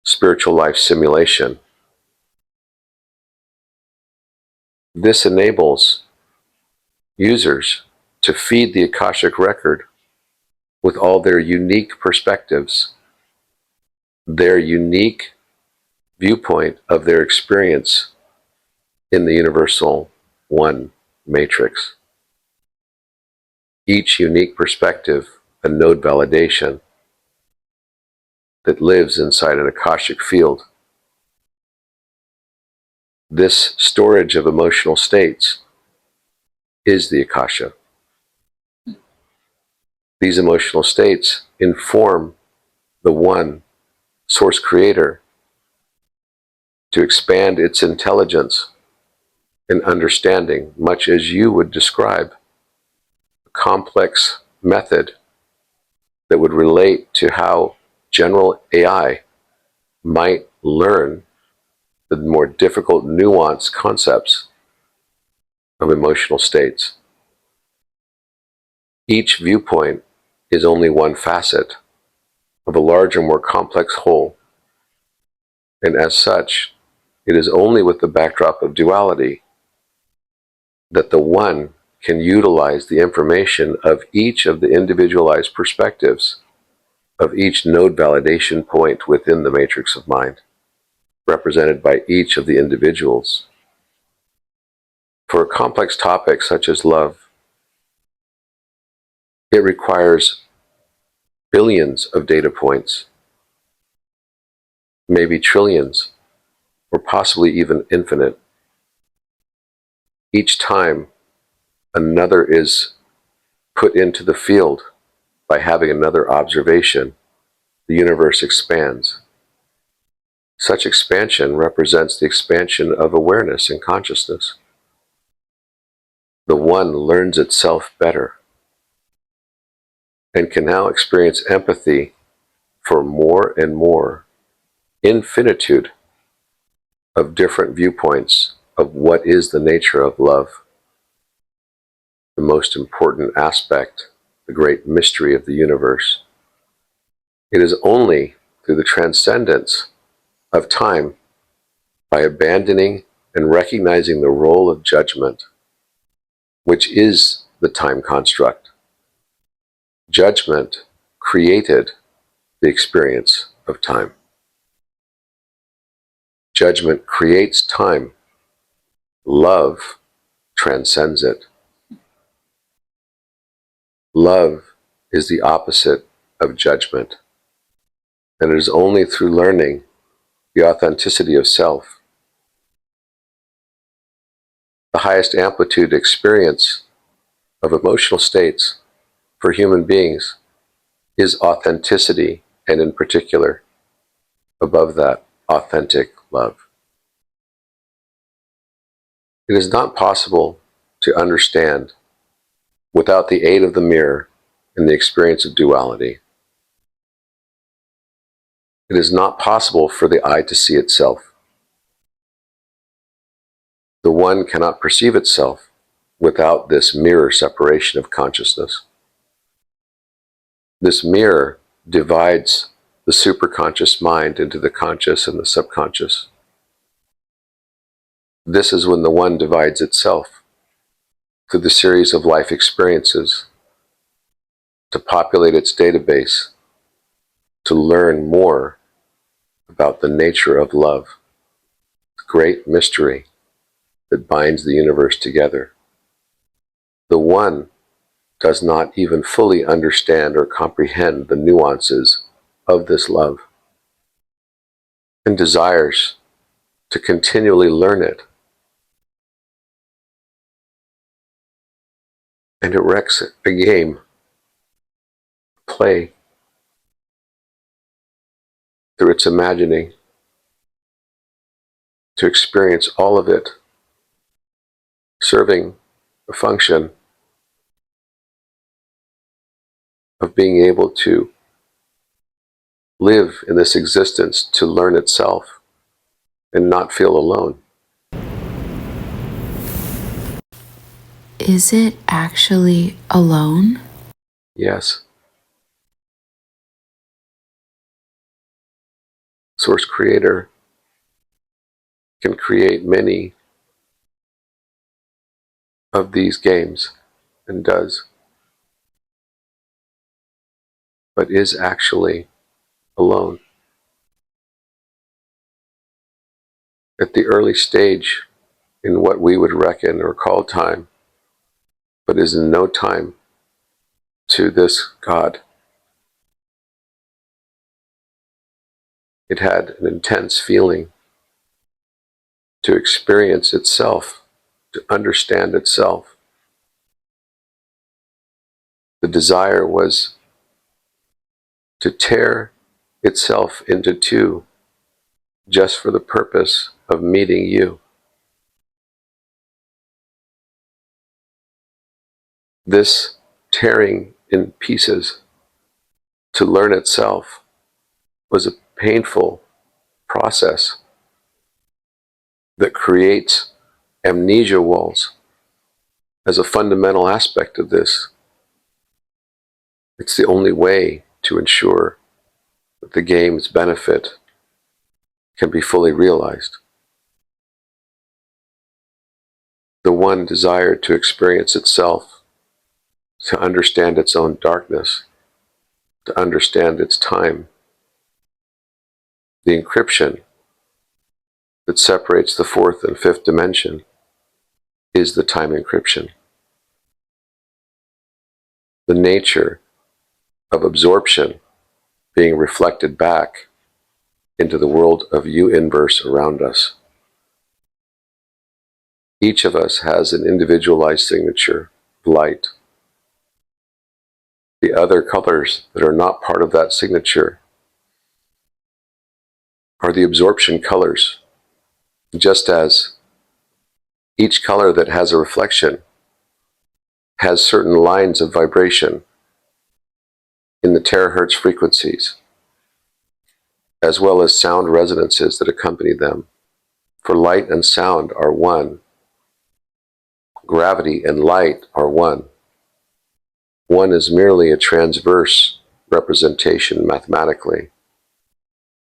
C: spiritual life simulation. This enables users to feed the akashic record with all their unique perspectives their unique viewpoint of their experience in the universal one matrix. Each unique perspective, a node validation that lives inside an akashic field. This storage of emotional states is the akasha. These emotional states inform the one source creator to expand its intelligence and understanding, much as you would describe a complex method that would relate to how general AI might learn the more difficult, nuanced concepts of emotional states. Each viewpoint is only one facet of a larger, more complex whole, and as such, it is only with the backdrop of duality that the one can utilize the information of each of the individualized perspectives of each node validation point within the matrix of mind, represented by each of the individuals. For a complex topic such as love, it requires billions of data points, maybe trillions, or possibly even infinite. Each time another is put into the field by having another observation, the universe expands. Such expansion represents the expansion of awareness and consciousness. The one learns itself better and can now experience empathy for more and more infinitude of different viewpoints of what is the nature of love, the most important aspect, the great mystery of the universe. It is only through the transcendence of time, by abandoning and recognizing the role of judgment, which is the time construct. Judgment created the experience of time. Judgment creates time. Love transcends it. Love is the opposite of judgment. And it is only through learning the authenticity of self, the highest amplitude experience of emotional states for human beings is authenticity, and in particular, above that, authentic love. It is not possible to understand without the aid of the mirror in the experience of duality. It is not possible for the eye to see itself. The one cannot perceive itself without this mirror separation of consciousness. This mirror divides the superconscious mind into the conscious and the subconscious. This is when the one divides itself through the series of life experiences to populate its database, to learn more about the nature of love, the great mystery that binds the universe together. The one does not even fully understand or comprehend the nuances of this love and desires to continually learn it. And it wrecks a game, play, through its imagining, to experience all of it, serving a function of being able to live in this existence to learn itself and not feel alone.
B: Is it actually alone?
C: Yes. Source Creator can create many of these games and does, but is actually alone. at the early stage in what we would reckon or call time, but is in no time to this God. It had an intense feeling to experience itself, to understand itself. The desire was to tear itself into two just for the purpose of meeting you. This tearing in pieces to learn itself was a painful process that creates amnesia walls as a fundamental aspect of this. It's the only way to ensure that the game's benefit can be fully realized. The one desired to experience itself, to understand its own darkness, to understand its time. The encryption that separates the fourth and fifth dimension is the time encryption. The nature of absorption being reflected back into the world of you inverse around us. Each of us has an individualized signature of light. The other colors that are not part of that signature are the absorption colors, just as each color that has a reflection has certain lines of vibration in the terahertz frequencies, as well as sound resonances that accompany them. For light and sound are one. Gravity and light are one. One is merely a transverse representation mathematically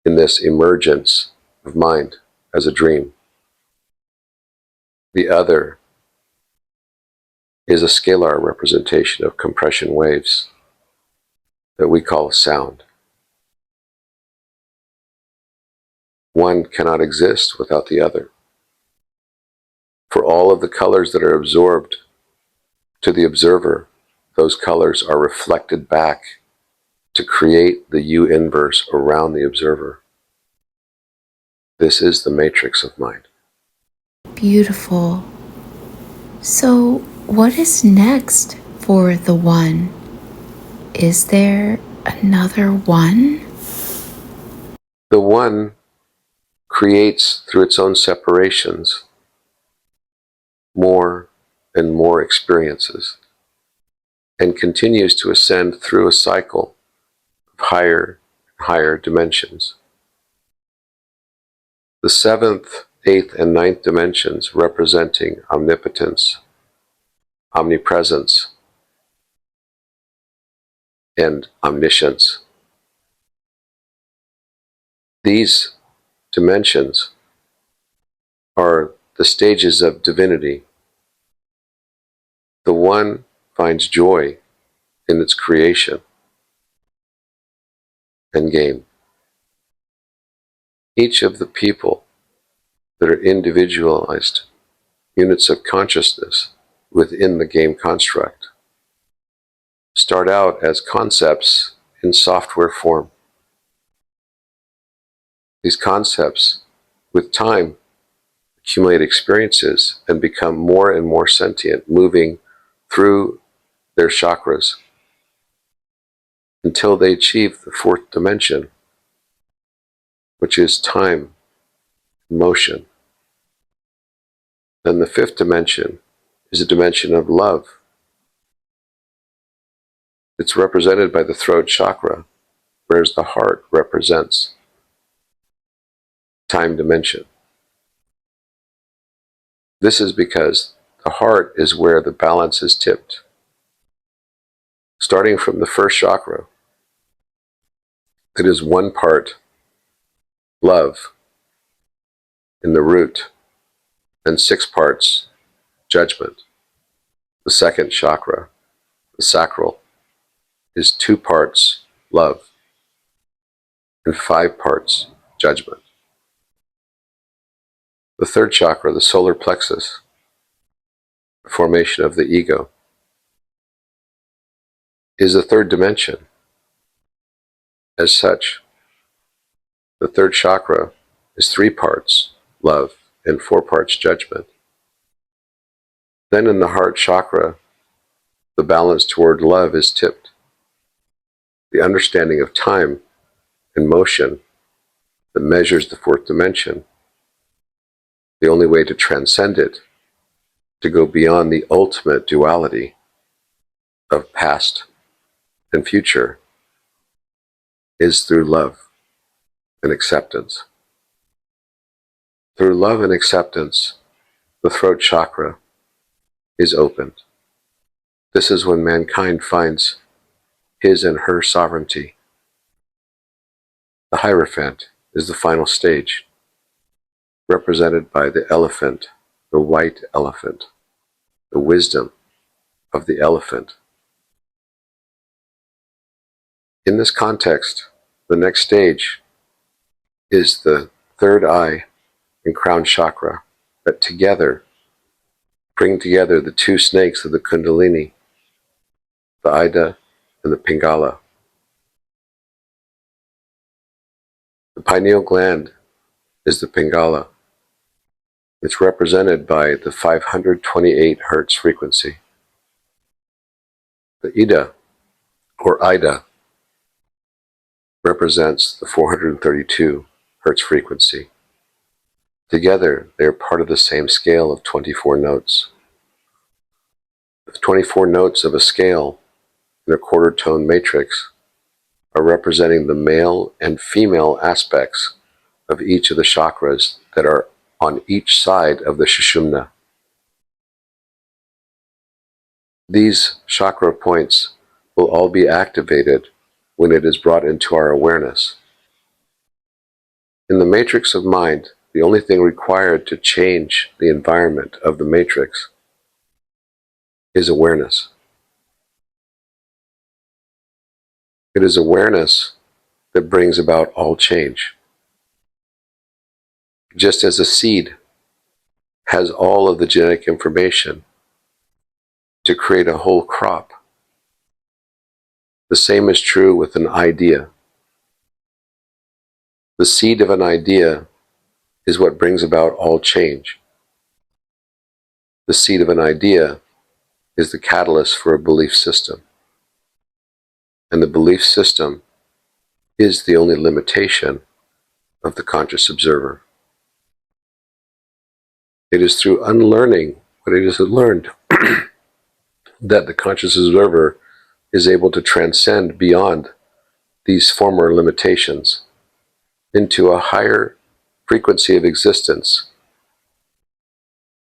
C: in this emergence of mind as a dream. The other is a scalar representation of compression waves that we call sound. One cannot exist without the other. For all of the colors that are absorbed to the observer, those colors are reflected back to create the U inverse around the observer. This is the matrix of mind.
B: Beautiful. So, what is next for the one? Is there another one?
C: The one creates through its own separations more and more experiences and continues to ascend through a cycle of higher and higher dimensions. The seventh, eighth, and ninth dimensions representing omnipotence, omnipresence, and omniscience. These dimensions are the stages of divinity. The one finds joy in its creation and game. Each of the people that are individualized units of consciousness within the game construct start out as concepts in software form. These concepts, with time, accumulate experiences and become more and more sentient, moving through their chakras until they achieve the fourth dimension, which is time, motion. Then the fifth dimension is a dimension of love. It's represented by the throat chakra, whereas the heart represents time dimension. This is because the heart is where the balance is tipped. Starting from the first chakra, it is one part love in the root and 6 parts judgment. The second chakra, the sacral, is 2 parts love and 5 parts judgment. The third chakra, the solar plexus, the formation of the ego, is the third dimension. As such, the third chakra is 3 parts love and 4 parts judgment. Then in the heart chakra, the balance toward love is tipped. The understanding of time and motion that measures the 4th dimension, the only way to transcend it, to go beyond the ultimate duality of past and future, is through love and acceptance. Through love and acceptance, the throat chakra is opened. This is when mankind finds his and her sovereignty. The Hierophant is the final stage, represented by the elephant, the white elephant, the wisdom of the elephant. In this context, the next stage is the third eye and crown chakra that together bring together the 2 snakes of the Kundalini, the Ida and the Pingala. The pineal gland is the Pingala. It's represented by the 528 Hz frequency. The Ida, or Ida, represents the 432 Hz frequency. Together, they are part of the same scale of 24 notes. The 24 notes of a scale in a quarter tone matrix are representing the male and female aspects of each of the chakras that are on each side of the Sushumna. These chakra points will all be activated when it is brought into our awareness. In the matrix of mind, the only thing required to change the environment of the matrix is awareness. It is awareness that brings about all change. Just as a seed has all of the genetic information to create a whole crop, the same is true with an idea. The seed of an idea is what brings about all change. The seed of an idea is the catalyst for a belief system. And the belief system is the only limitation of the conscious observer. It is through unlearning what it has learned that the conscious observer is able to transcend beyond these former limitations into a higher frequency of existence,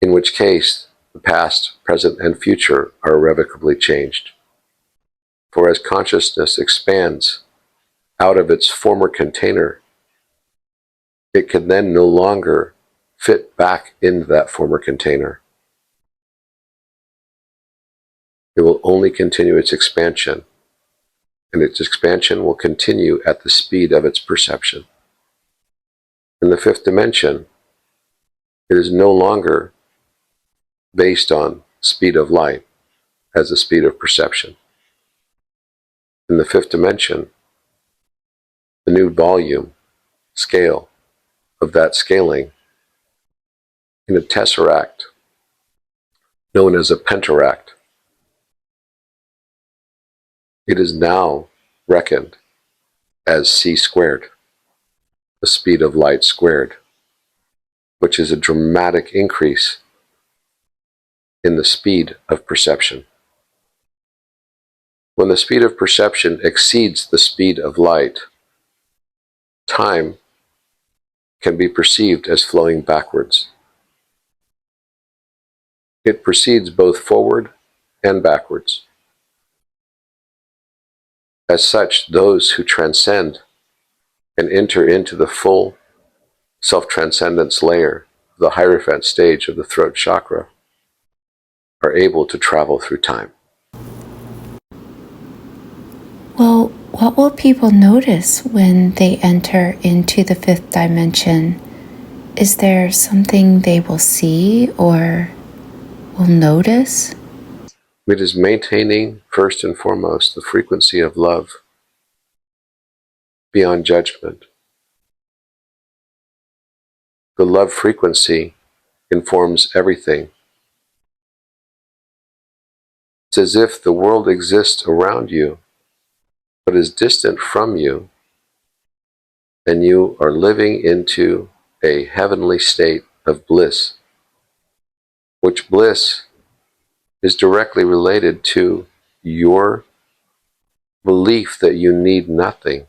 C: in which case the past, present, and future are irrevocably changed. For as consciousness expands out of its former container, it can then no longer fit back into that former container. It will only continue its expansion, and its expansion will continue at the speed of its perception. In the 5th dimension, it is no longer based on speed of light as the speed of perception. In the 5th dimension, the new volume, scale of that scaling in a tesseract known as a pentaract, it is now reckoned as c squared, the speed of light squared, which is a dramatic increase in the speed of perception. When the speed of perception exceeds the speed of light, time can be perceived as flowing backwards. It proceeds both forward and backwards. As such, those who transcend and enter into the full self-transcendence layer, the Hierophant stage of the throat chakra, are able to travel through time.
B: Well, what will people notice when they enter into the 5th dimension? Is there something they will see or will notice?
C: It is maintaining, first and foremost, the frequency of love beyond judgment. The love frequency informs everything. It's as if the world exists around you, but is distant from you, and you are living into a heavenly state of bliss, which bliss is directly related to your belief that you need nothing.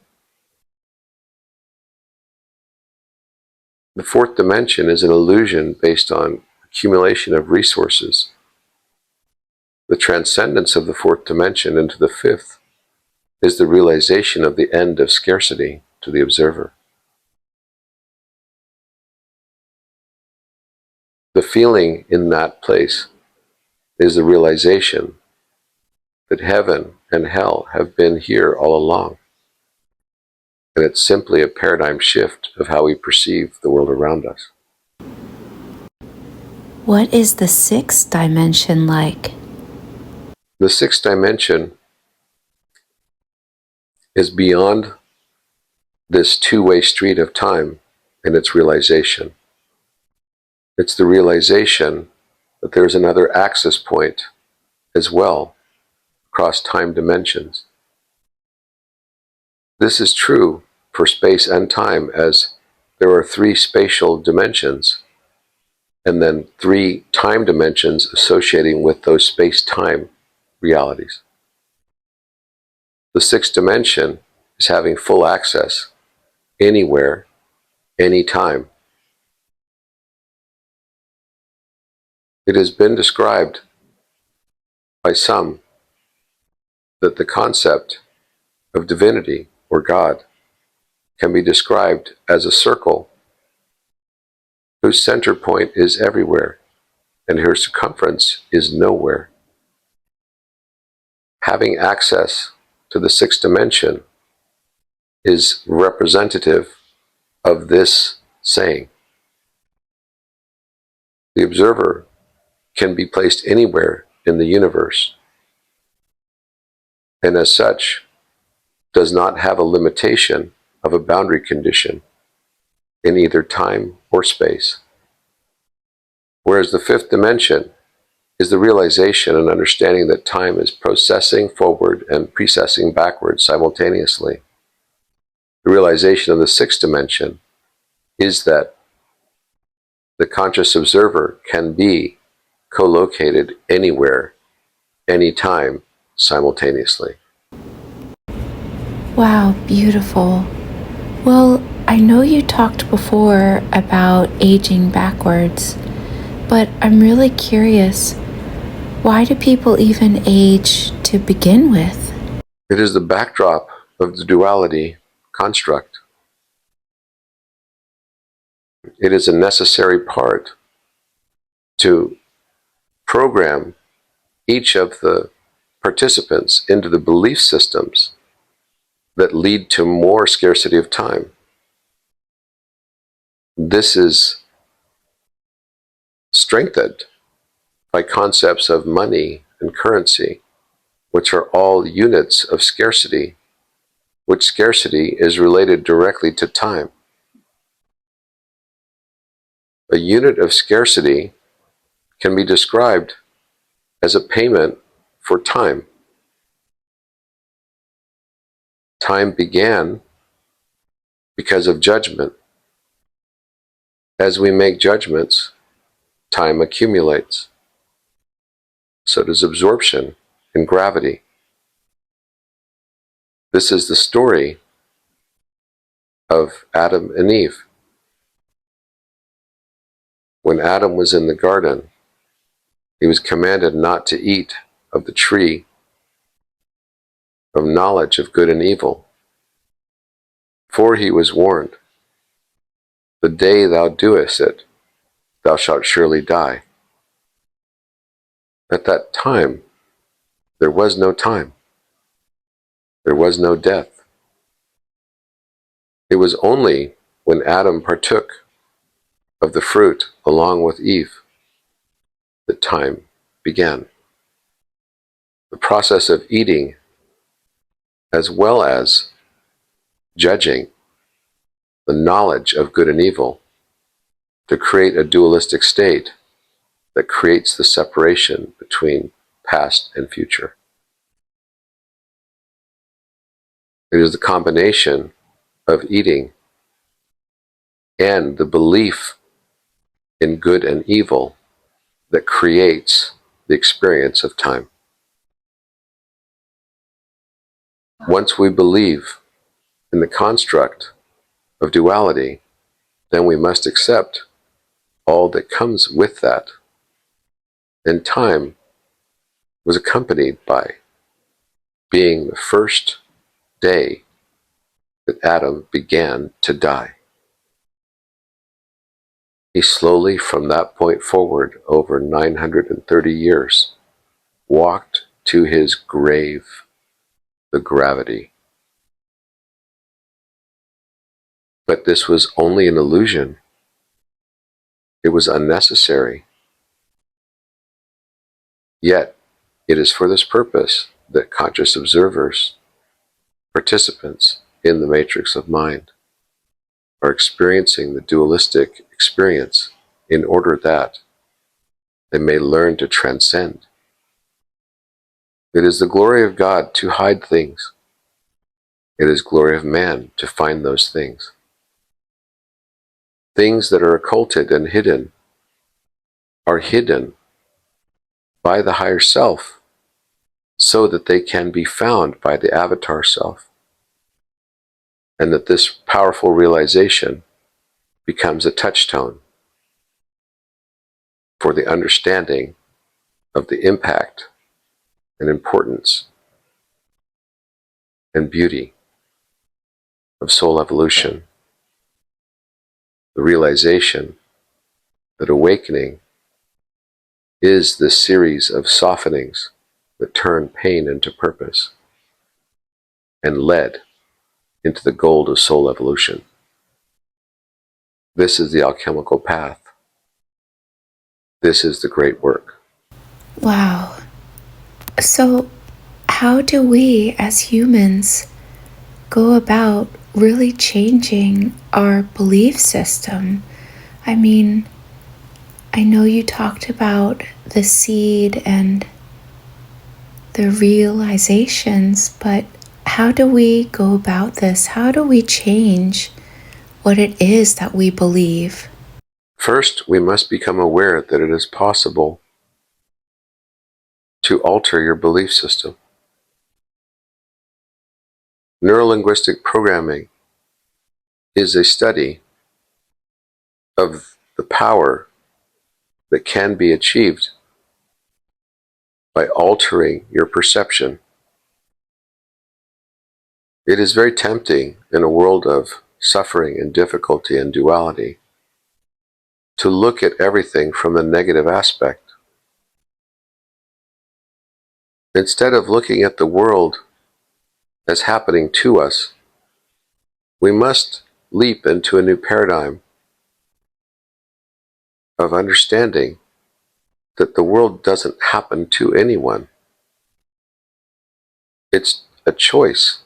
C: The fourth dimension is an illusion based on accumulation of resources. The transcendence of the fourth dimension into the fifth is the realization of the end of scarcity to the observer. The feeling in that place is the realization that heaven and hell have been here all along. And it's simply a paradigm shift of how we perceive the world around us.
B: What is the sixth dimension like?
C: The sixth dimension is beyond this two-way street of time and its realization. It's the realization that there's another access point as well across time dimensions. This is true for space and time, as there are three spatial dimensions and then three time dimensions associating with those space-time realities. The sixth dimension is having full access anywhere, anytime. It has been described by some that the concept of divinity or God can be described as a circle whose center point is everywhere and her circumference is nowhere. Having access to the sixth dimension is representative of this saying. The observer can be placed anywhere in the universe, and as such does not have a limitation of a boundary condition in either time or space. Whereas the fifth dimension is the realization and understanding that time is processing forward and precessing backward simultaneously. The realization of the sixth dimension is that the conscious observer can be co-located anywhere, anytime, simultaneously.
B: Wow, beautiful. Well, I know you talked before about aging backwards, but I'm really curious, why do people even age to begin with?
C: It is the backdrop of the duality construct. It is a necessary part to program each of the participants into the belief systems that lead to more scarcity of time. This is strengthened by concepts of money and currency, which are all units of scarcity, which scarcity is related directly to time. A unit of scarcity can be described as a payment for time. Time began because of judgment. As we make judgments, time accumulates. So does absorption and gravity. This is the story of Adam and Eve. When Adam was in the garden, he was commanded not to eat of the tree of knowledge of good and evil. For he was warned, the day thou doest it, thou shalt surely die. At that time, there was no time. There was no death. It was only when Adam partook of the fruit along with Eve that time began. The process of eating as well as judging the knowledge of good and evil to create a dualistic state that creates the separation between past and future. It is the combination of eating and the belief in good and evil that creates the experience of time. Once we believe in the construct of duality, then we must accept all that comes with that. And time was accompanied by being the first day that Adam began to die. He slowly, from that point forward, over 930 years, walked to his grave, the gravity. But this was only an illusion. It was unnecessary. Yet, it is for this purpose that conscious observers, participants in the matrix of mind, are experiencing the dualistic experience in order that they may learn to transcend. It is the glory of God to hide things. It is glory of man to find those things. Things that are occulted and hidden are hidden by the higher self so that they can be found by the avatar self. And that this powerful realization becomes a touchstone for the understanding of the impact and importance and beauty of soul evolution. The realization that awakening is this series of softenings that turn pain into purpose and lead into the gold of soul evolution. This is the alchemical path. This is the great work.
B: Wow. So, how do we as humans go about really changing our belief system? I mean, I know you talked about the seed and the realizations, but how do we go about this? How do we change what it is that we believe?
C: First, we must become aware that it is possible to alter your belief system. Neurolinguistic programming is a study of the power that can be achieved by altering your perception. It is very tempting in a world of suffering and difficulty and duality to look at everything from the negative aspect. Instead of looking at the world as happening to us, we must leap into a new paradigm of understanding that the world doesn't happen to anyone. It's a choice.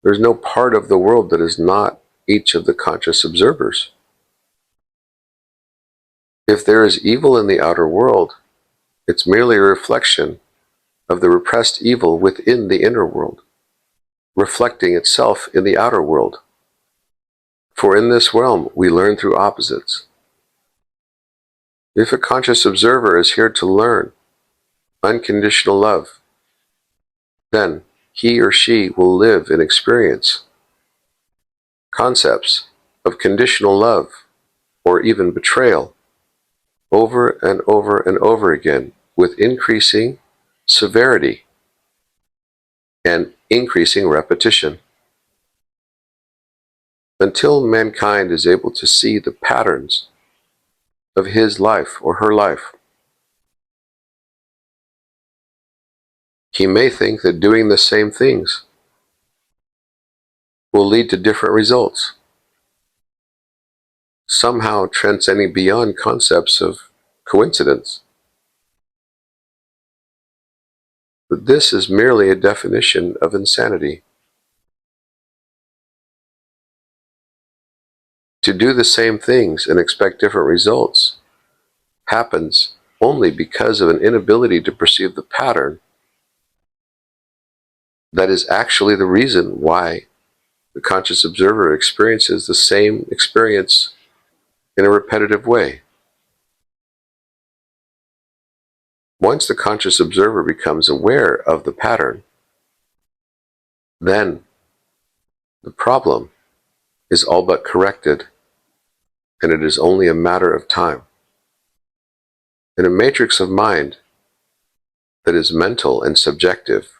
C: There's no part of the world that is not each of the conscious observers. If there is evil in the outer world, it's merely a reflection of the repressed evil within the inner world, reflecting itself in the outer world. For in this realm, we learn through opposites. If a conscious observer is here to learn unconditional love, then he or she will live and experience concepts of conditional love or even betrayal over and over and over again with increasing severity and increasing repetition until mankind is able to see the patterns of his life or her life. He may think that doing the same things will lead to different results. somehow transcending beyond concepts of coincidence. But this is merely a definition of insanity. To do the same things and expect different results happens only because of an inability to perceive the pattern that is actually the reason why the conscious observer experiences the same experience in a repetitive way. Once the conscious observer becomes aware of the pattern, then the problem is all but corrected, and it is only a matter of time. In a matrix of mind that is mental and subjective,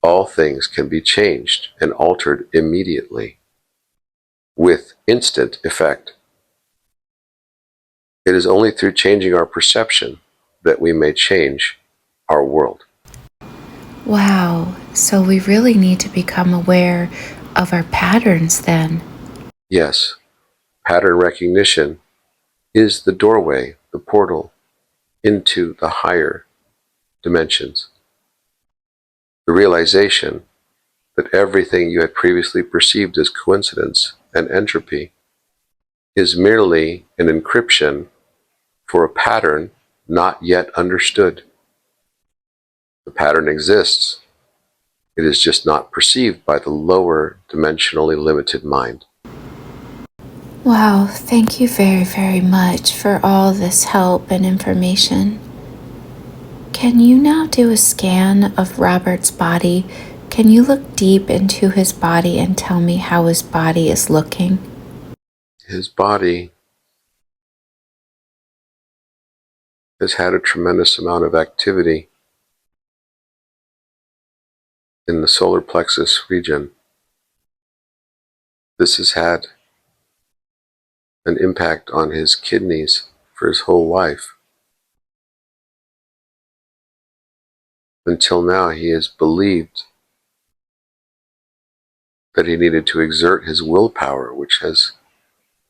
C: all things can be changed and altered immediately, with instant effect. It is only through changing our perception that we may change our world.
B: Wow, so we really need to become aware of our patterns then.
C: Yes, pattern recognition is the doorway, the portal into the higher dimensions. The realization that everything you had previously perceived as coincidence and entropy is merely an encryption for a pattern not yet understood. The pattern exists. It is just not perceived by the lower dimensionally limited mind.
B: Wow, thank you very, very much for all this help and information. Can you now do a scan of Robert's body? Can you look deep into his body and tell me how his body is looking?
C: His body has had a tremendous amount of activity in the solar plexus region. This has had an impact on his kidneys for his whole life. Until now, he has believed that he needed to exert his willpower, which has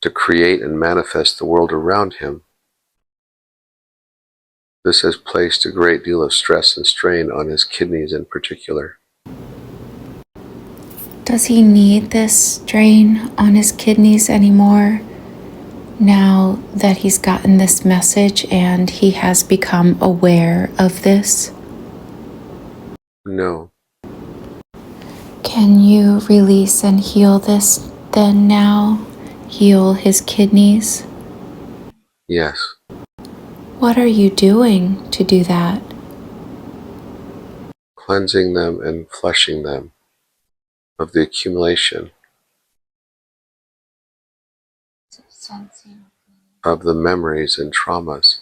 C: to create and manifest the world around him. This has placed a great deal of stress and strain on his kidneys in particular.
B: Does he need this strain on his kidneys anymore now that he's gotten this message and he has become aware of this?
C: No.
B: Can you release and heal this then now? Heal his kidneys?
C: Yes.
B: What are you doing to do that?
C: Cleansing them and flushing them of the accumulation of the memories and traumas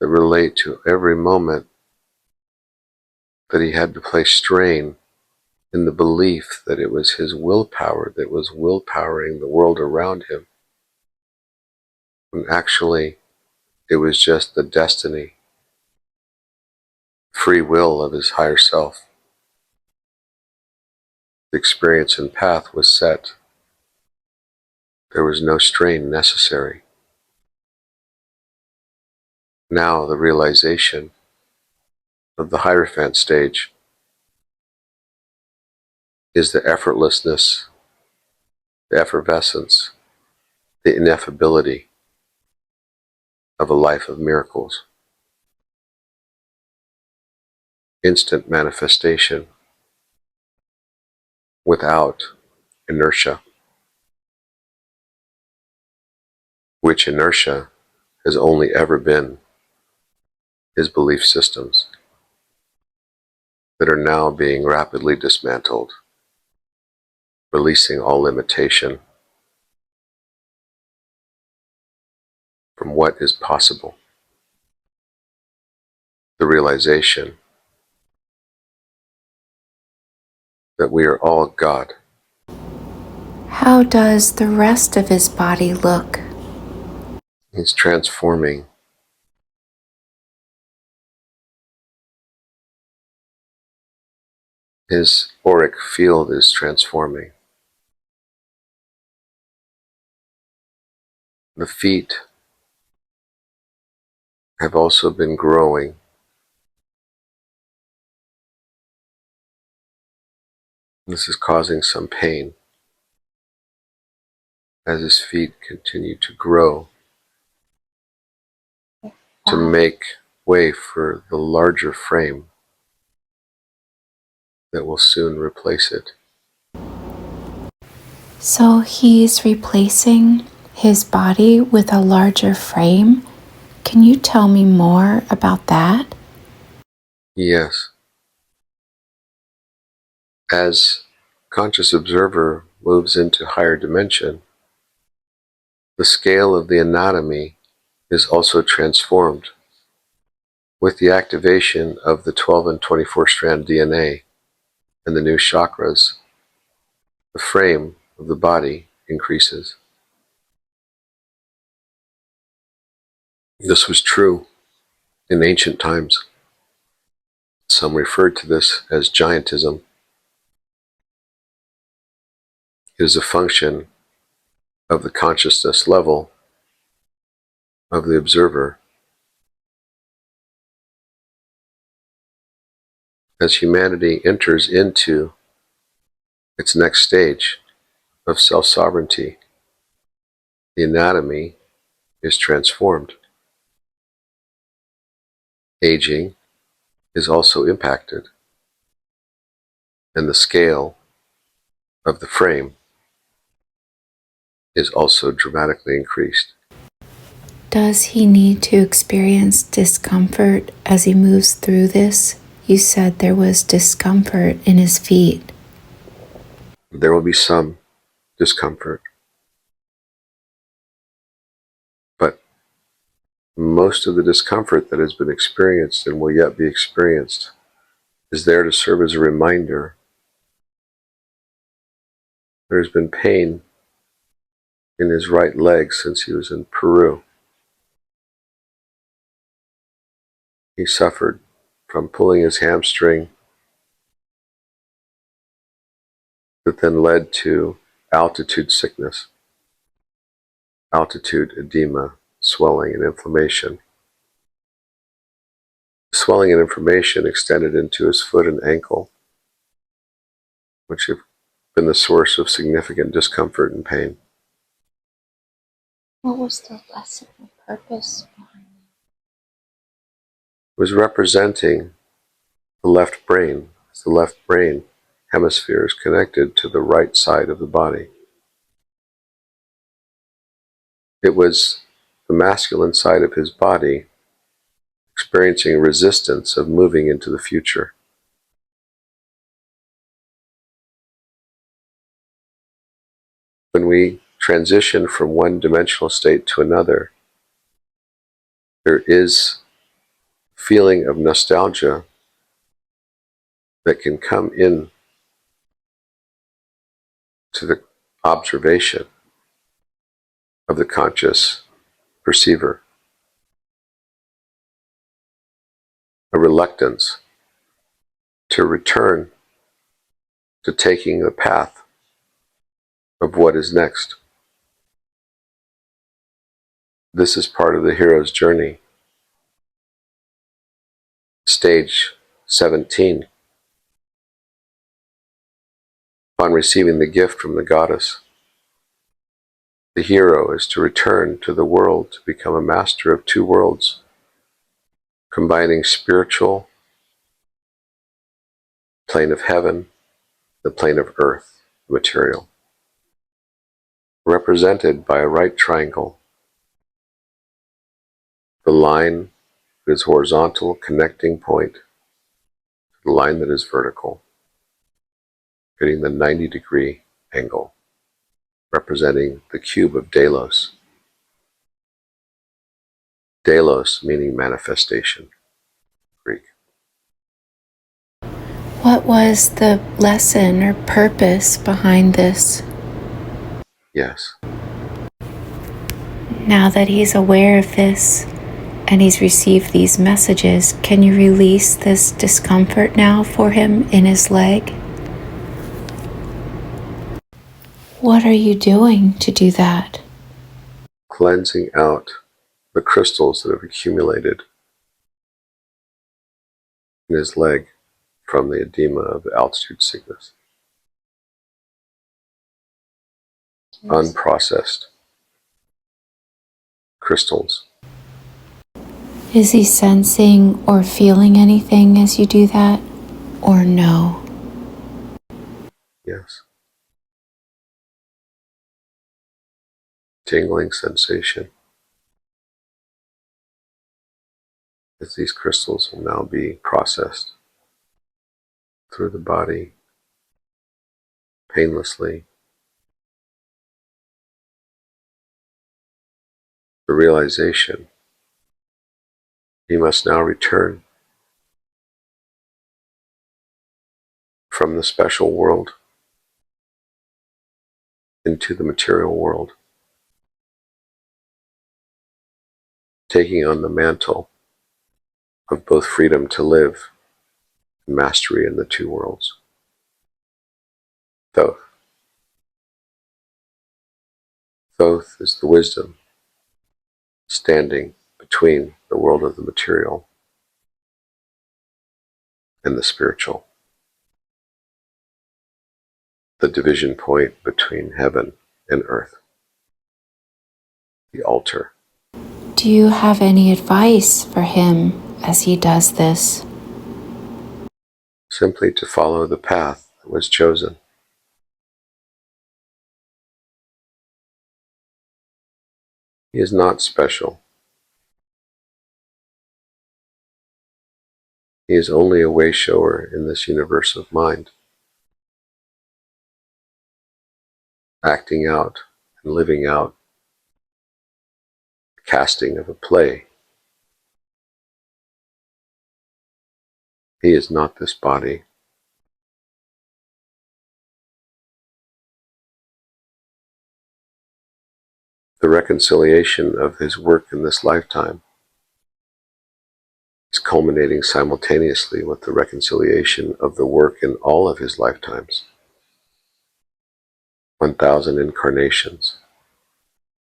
C: that relate to every moment that he had to place strain in the belief that it was his willpower that was willpowering the world around him, when actually it was just the destiny, free will of his higher self. The experience and path was set. There was no strain necessary. Now the realization of the Hierophant stage is the effortlessness, the effervescence, the ineffability of a life of miracles. Instant manifestation without inertia, which inertia has only ever been his belief systems that are now being rapidly dismantled, releasing all limitation from what is possible. The realization that we are all God.
B: How does the rest of his body look?
C: He's transforming. His auric field is transforming. The feet have also been growing. This is causing some pain as his feet continue to grow to make way for the larger frame that will soon replace it.
B: So he's replacing his body with a larger frame. Can you tell me more about that?
C: Yes. As conscious observer moves into higher dimension, the scale of the anatomy is also transformed with the activation of the 12 and 24 strand DNA and the new chakras. The frame of the body increases. This was true in ancient times. Some referred to this as giantism. It is a function of the consciousness level of the observer. As humanity enters into its next stage of self-sovereignty, the anatomy is transformed. Aging is also impacted, and the scale of the frame is also dramatically increased.
B: Does he need to experience discomfort as he moves through this? You said there was discomfort in his feet.
C: There will be some discomfort, but most of the discomfort that has been experienced and will yet be experienced is there to serve as a reminder. There's been pain in his right leg since he was in Peru. He suffered from pulling his hamstring that then led to altitude sickness, altitude edema, swelling and inflammation. Swelling and inflammation extended into his foot and ankle, which have been the source of significant discomfort and pain.
B: What was the lesson or purpose behind it?
C: It was representing the left brain, as the left brain hemisphere is connected to the right side of the body. It was the masculine side of his body experiencing resistance of moving into the future. When we transition from one dimensional state to another, there is a feeling of nostalgia that can come in to the observation of the conscious perceiver. A reluctance to return to taking the path of what is next. This is part of the hero's journey. Stage 17. Upon receiving the gift from the goddess, the hero is to return to the world to become a master of two worlds, combining spiritual, plane of heaven, the plane of earth, material, represented by a right triangle. The line that is horizontal connecting point to the line that is vertical, getting the 90-degree angle, representing the cube of Delos. Delos meaning manifestation, Greek.
B: What was the lesson or purpose behind this?
C: Yes.
B: Now that he's aware of this and he's received these messages, can you release this discomfort now for him in his leg? What are you doing to do that?
C: cleansing out the crystals that have accumulated in his leg from the edema of altitude sickness. Unprocessed crystals.
B: Is he sensing or feeling anything as you do that, or no?
C: Yes. Tingling sensation as these crystals will now be processed through the body painlessly. The realization he must now return from the special world into the material world, taking on the mantle of both freedom to live and mastery in the two worlds. Thoth. Thoth is the wisdom standing between the world of the material and the spiritual, the division point between heaven and earth, the altar.
B: Do you have any advice for him as he does this?
C: Simply to follow the path that was chosen. He is not special. He is only a way shower in this universe of mind, acting out and living out the casting of a play. He is not this body. The reconciliation of his work in this lifetime is culminating simultaneously with the reconciliation of the work in all of his lifetimes. 1,000 incarnations,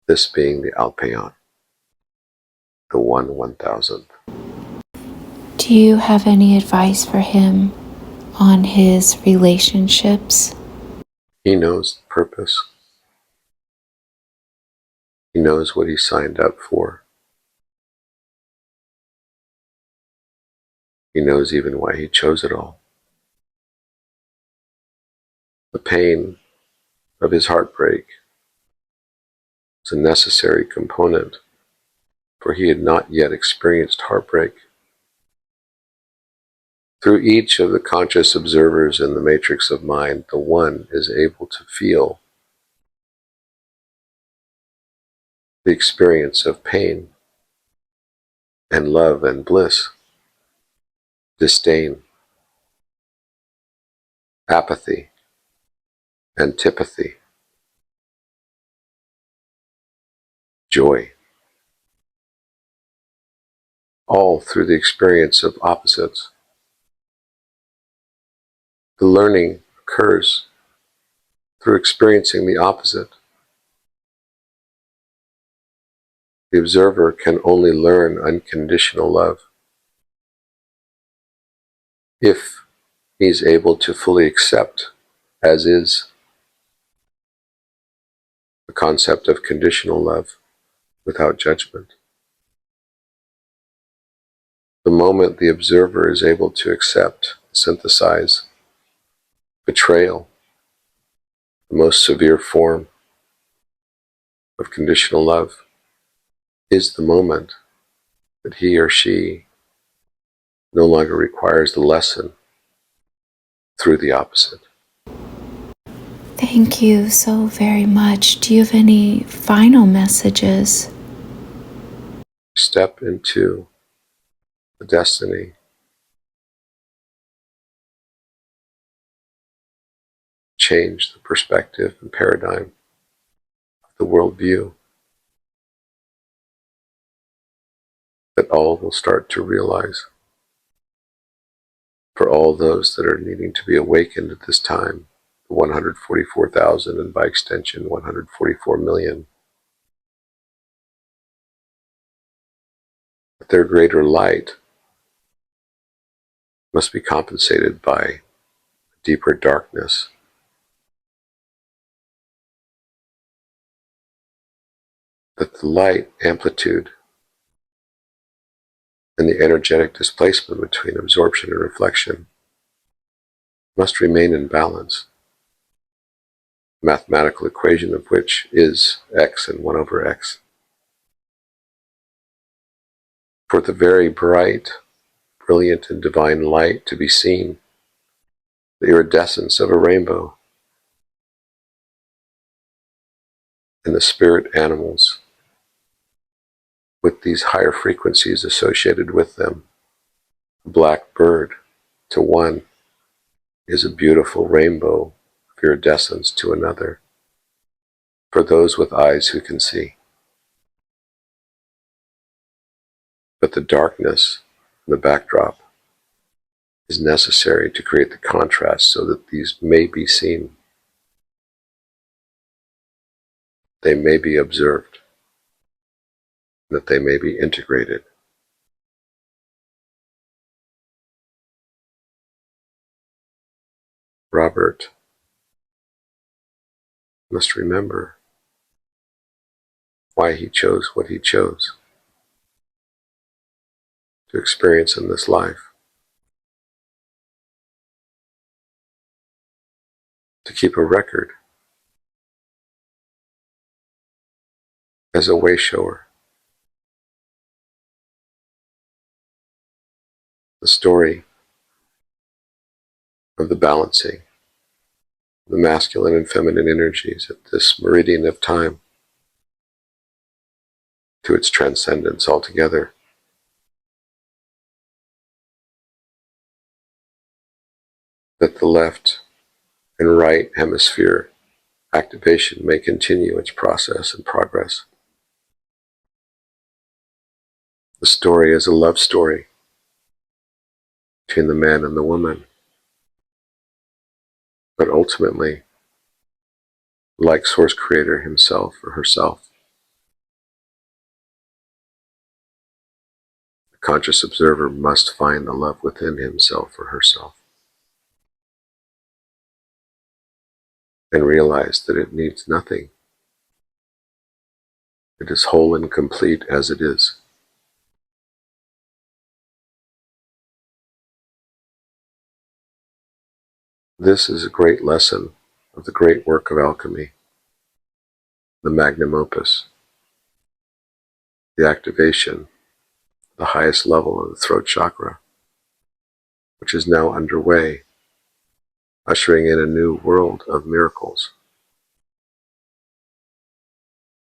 C: this being the Alpaeon, the 1/1000th.
B: Do you have any advice for him on his relationships?
C: He knows the purpose. He knows what he signed up for. He knows even why he chose it all. The pain of his heartbreak is a necessary component, for he had not yet experienced heartbreak. Through each of the conscious observers in the matrix of mind, the one is able to feel the experience of pain and love and bliss, disdain, apathy, antipathy, joy, all through the experience of opposites. The learning occurs through experiencing the opposite. The observer can only learn unconditional love if he is able to fully accept as is the concept of conditional love without judgment. The moment the observer is able to accept, synthesize betrayal, the most severe form of conditional love, is the moment that he or she no longer requires the lesson through the opposite.
B: Thank you so very much. Do you have any final messages?
C: Step into the destiny. Change the perspective and paradigm of the worldview that all will start to realize. For all those that are needing to be awakened at this time, the 144,000 and by extension 144 million, their greater light must be compensated by deeper darkness. That the light amplitude and the energetic displacement between absorption and reflection must remain in balance, the mathematical equation of which is x and 1 over x. For the very bright, brilliant, and divine light to be seen, the iridescence of a rainbow, and the spirit animals with these higher frequencies associated with them. A black bird to one is a beautiful rainbow of iridescence to another, for those with eyes who can see. But the darkness in the backdrop is necessary to create the contrast so that these may be seen. They may be observed, that they may be integrated. Robert must remember why he chose what he chose to experience in this life. To keep a record as a way shower. The story of the balancing, the masculine and feminine energies at this meridian of time to its transcendence altogether. That the left and right hemisphere activation may continue its process and progress. The story is a love story between the man and the woman, but ultimately, like Source Creator himself or herself, the conscious observer must find the love within himself or herself and realize that it needs nothing. It is whole and complete as it is. This is a great lesson of the great work of alchemy, the magnum opus, the activation, the highest level of the throat chakra, which is now underway, ushering in a new world of miracles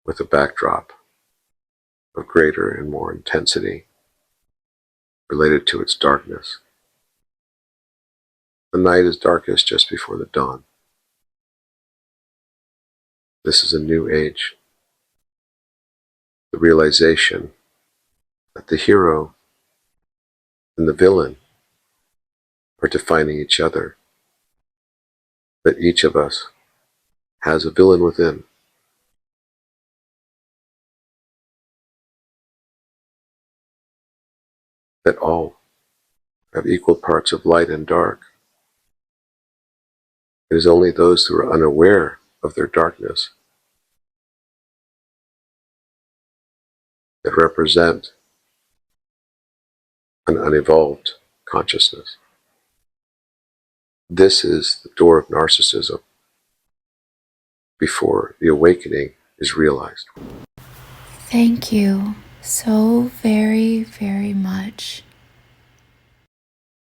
C: with a backdrop of greater and more intensity related to its darkness. The night is darkest just before the dawn. This is a new age. The realization that the hero and the villain are defining each other, that each of us has a villain within, that all have equal parts of light and dark. It is only those who are unaware of their darkness that represent an unevolved consciousness. This is the door of narcissism before the awakening is realized.
B: Thank you so very, very much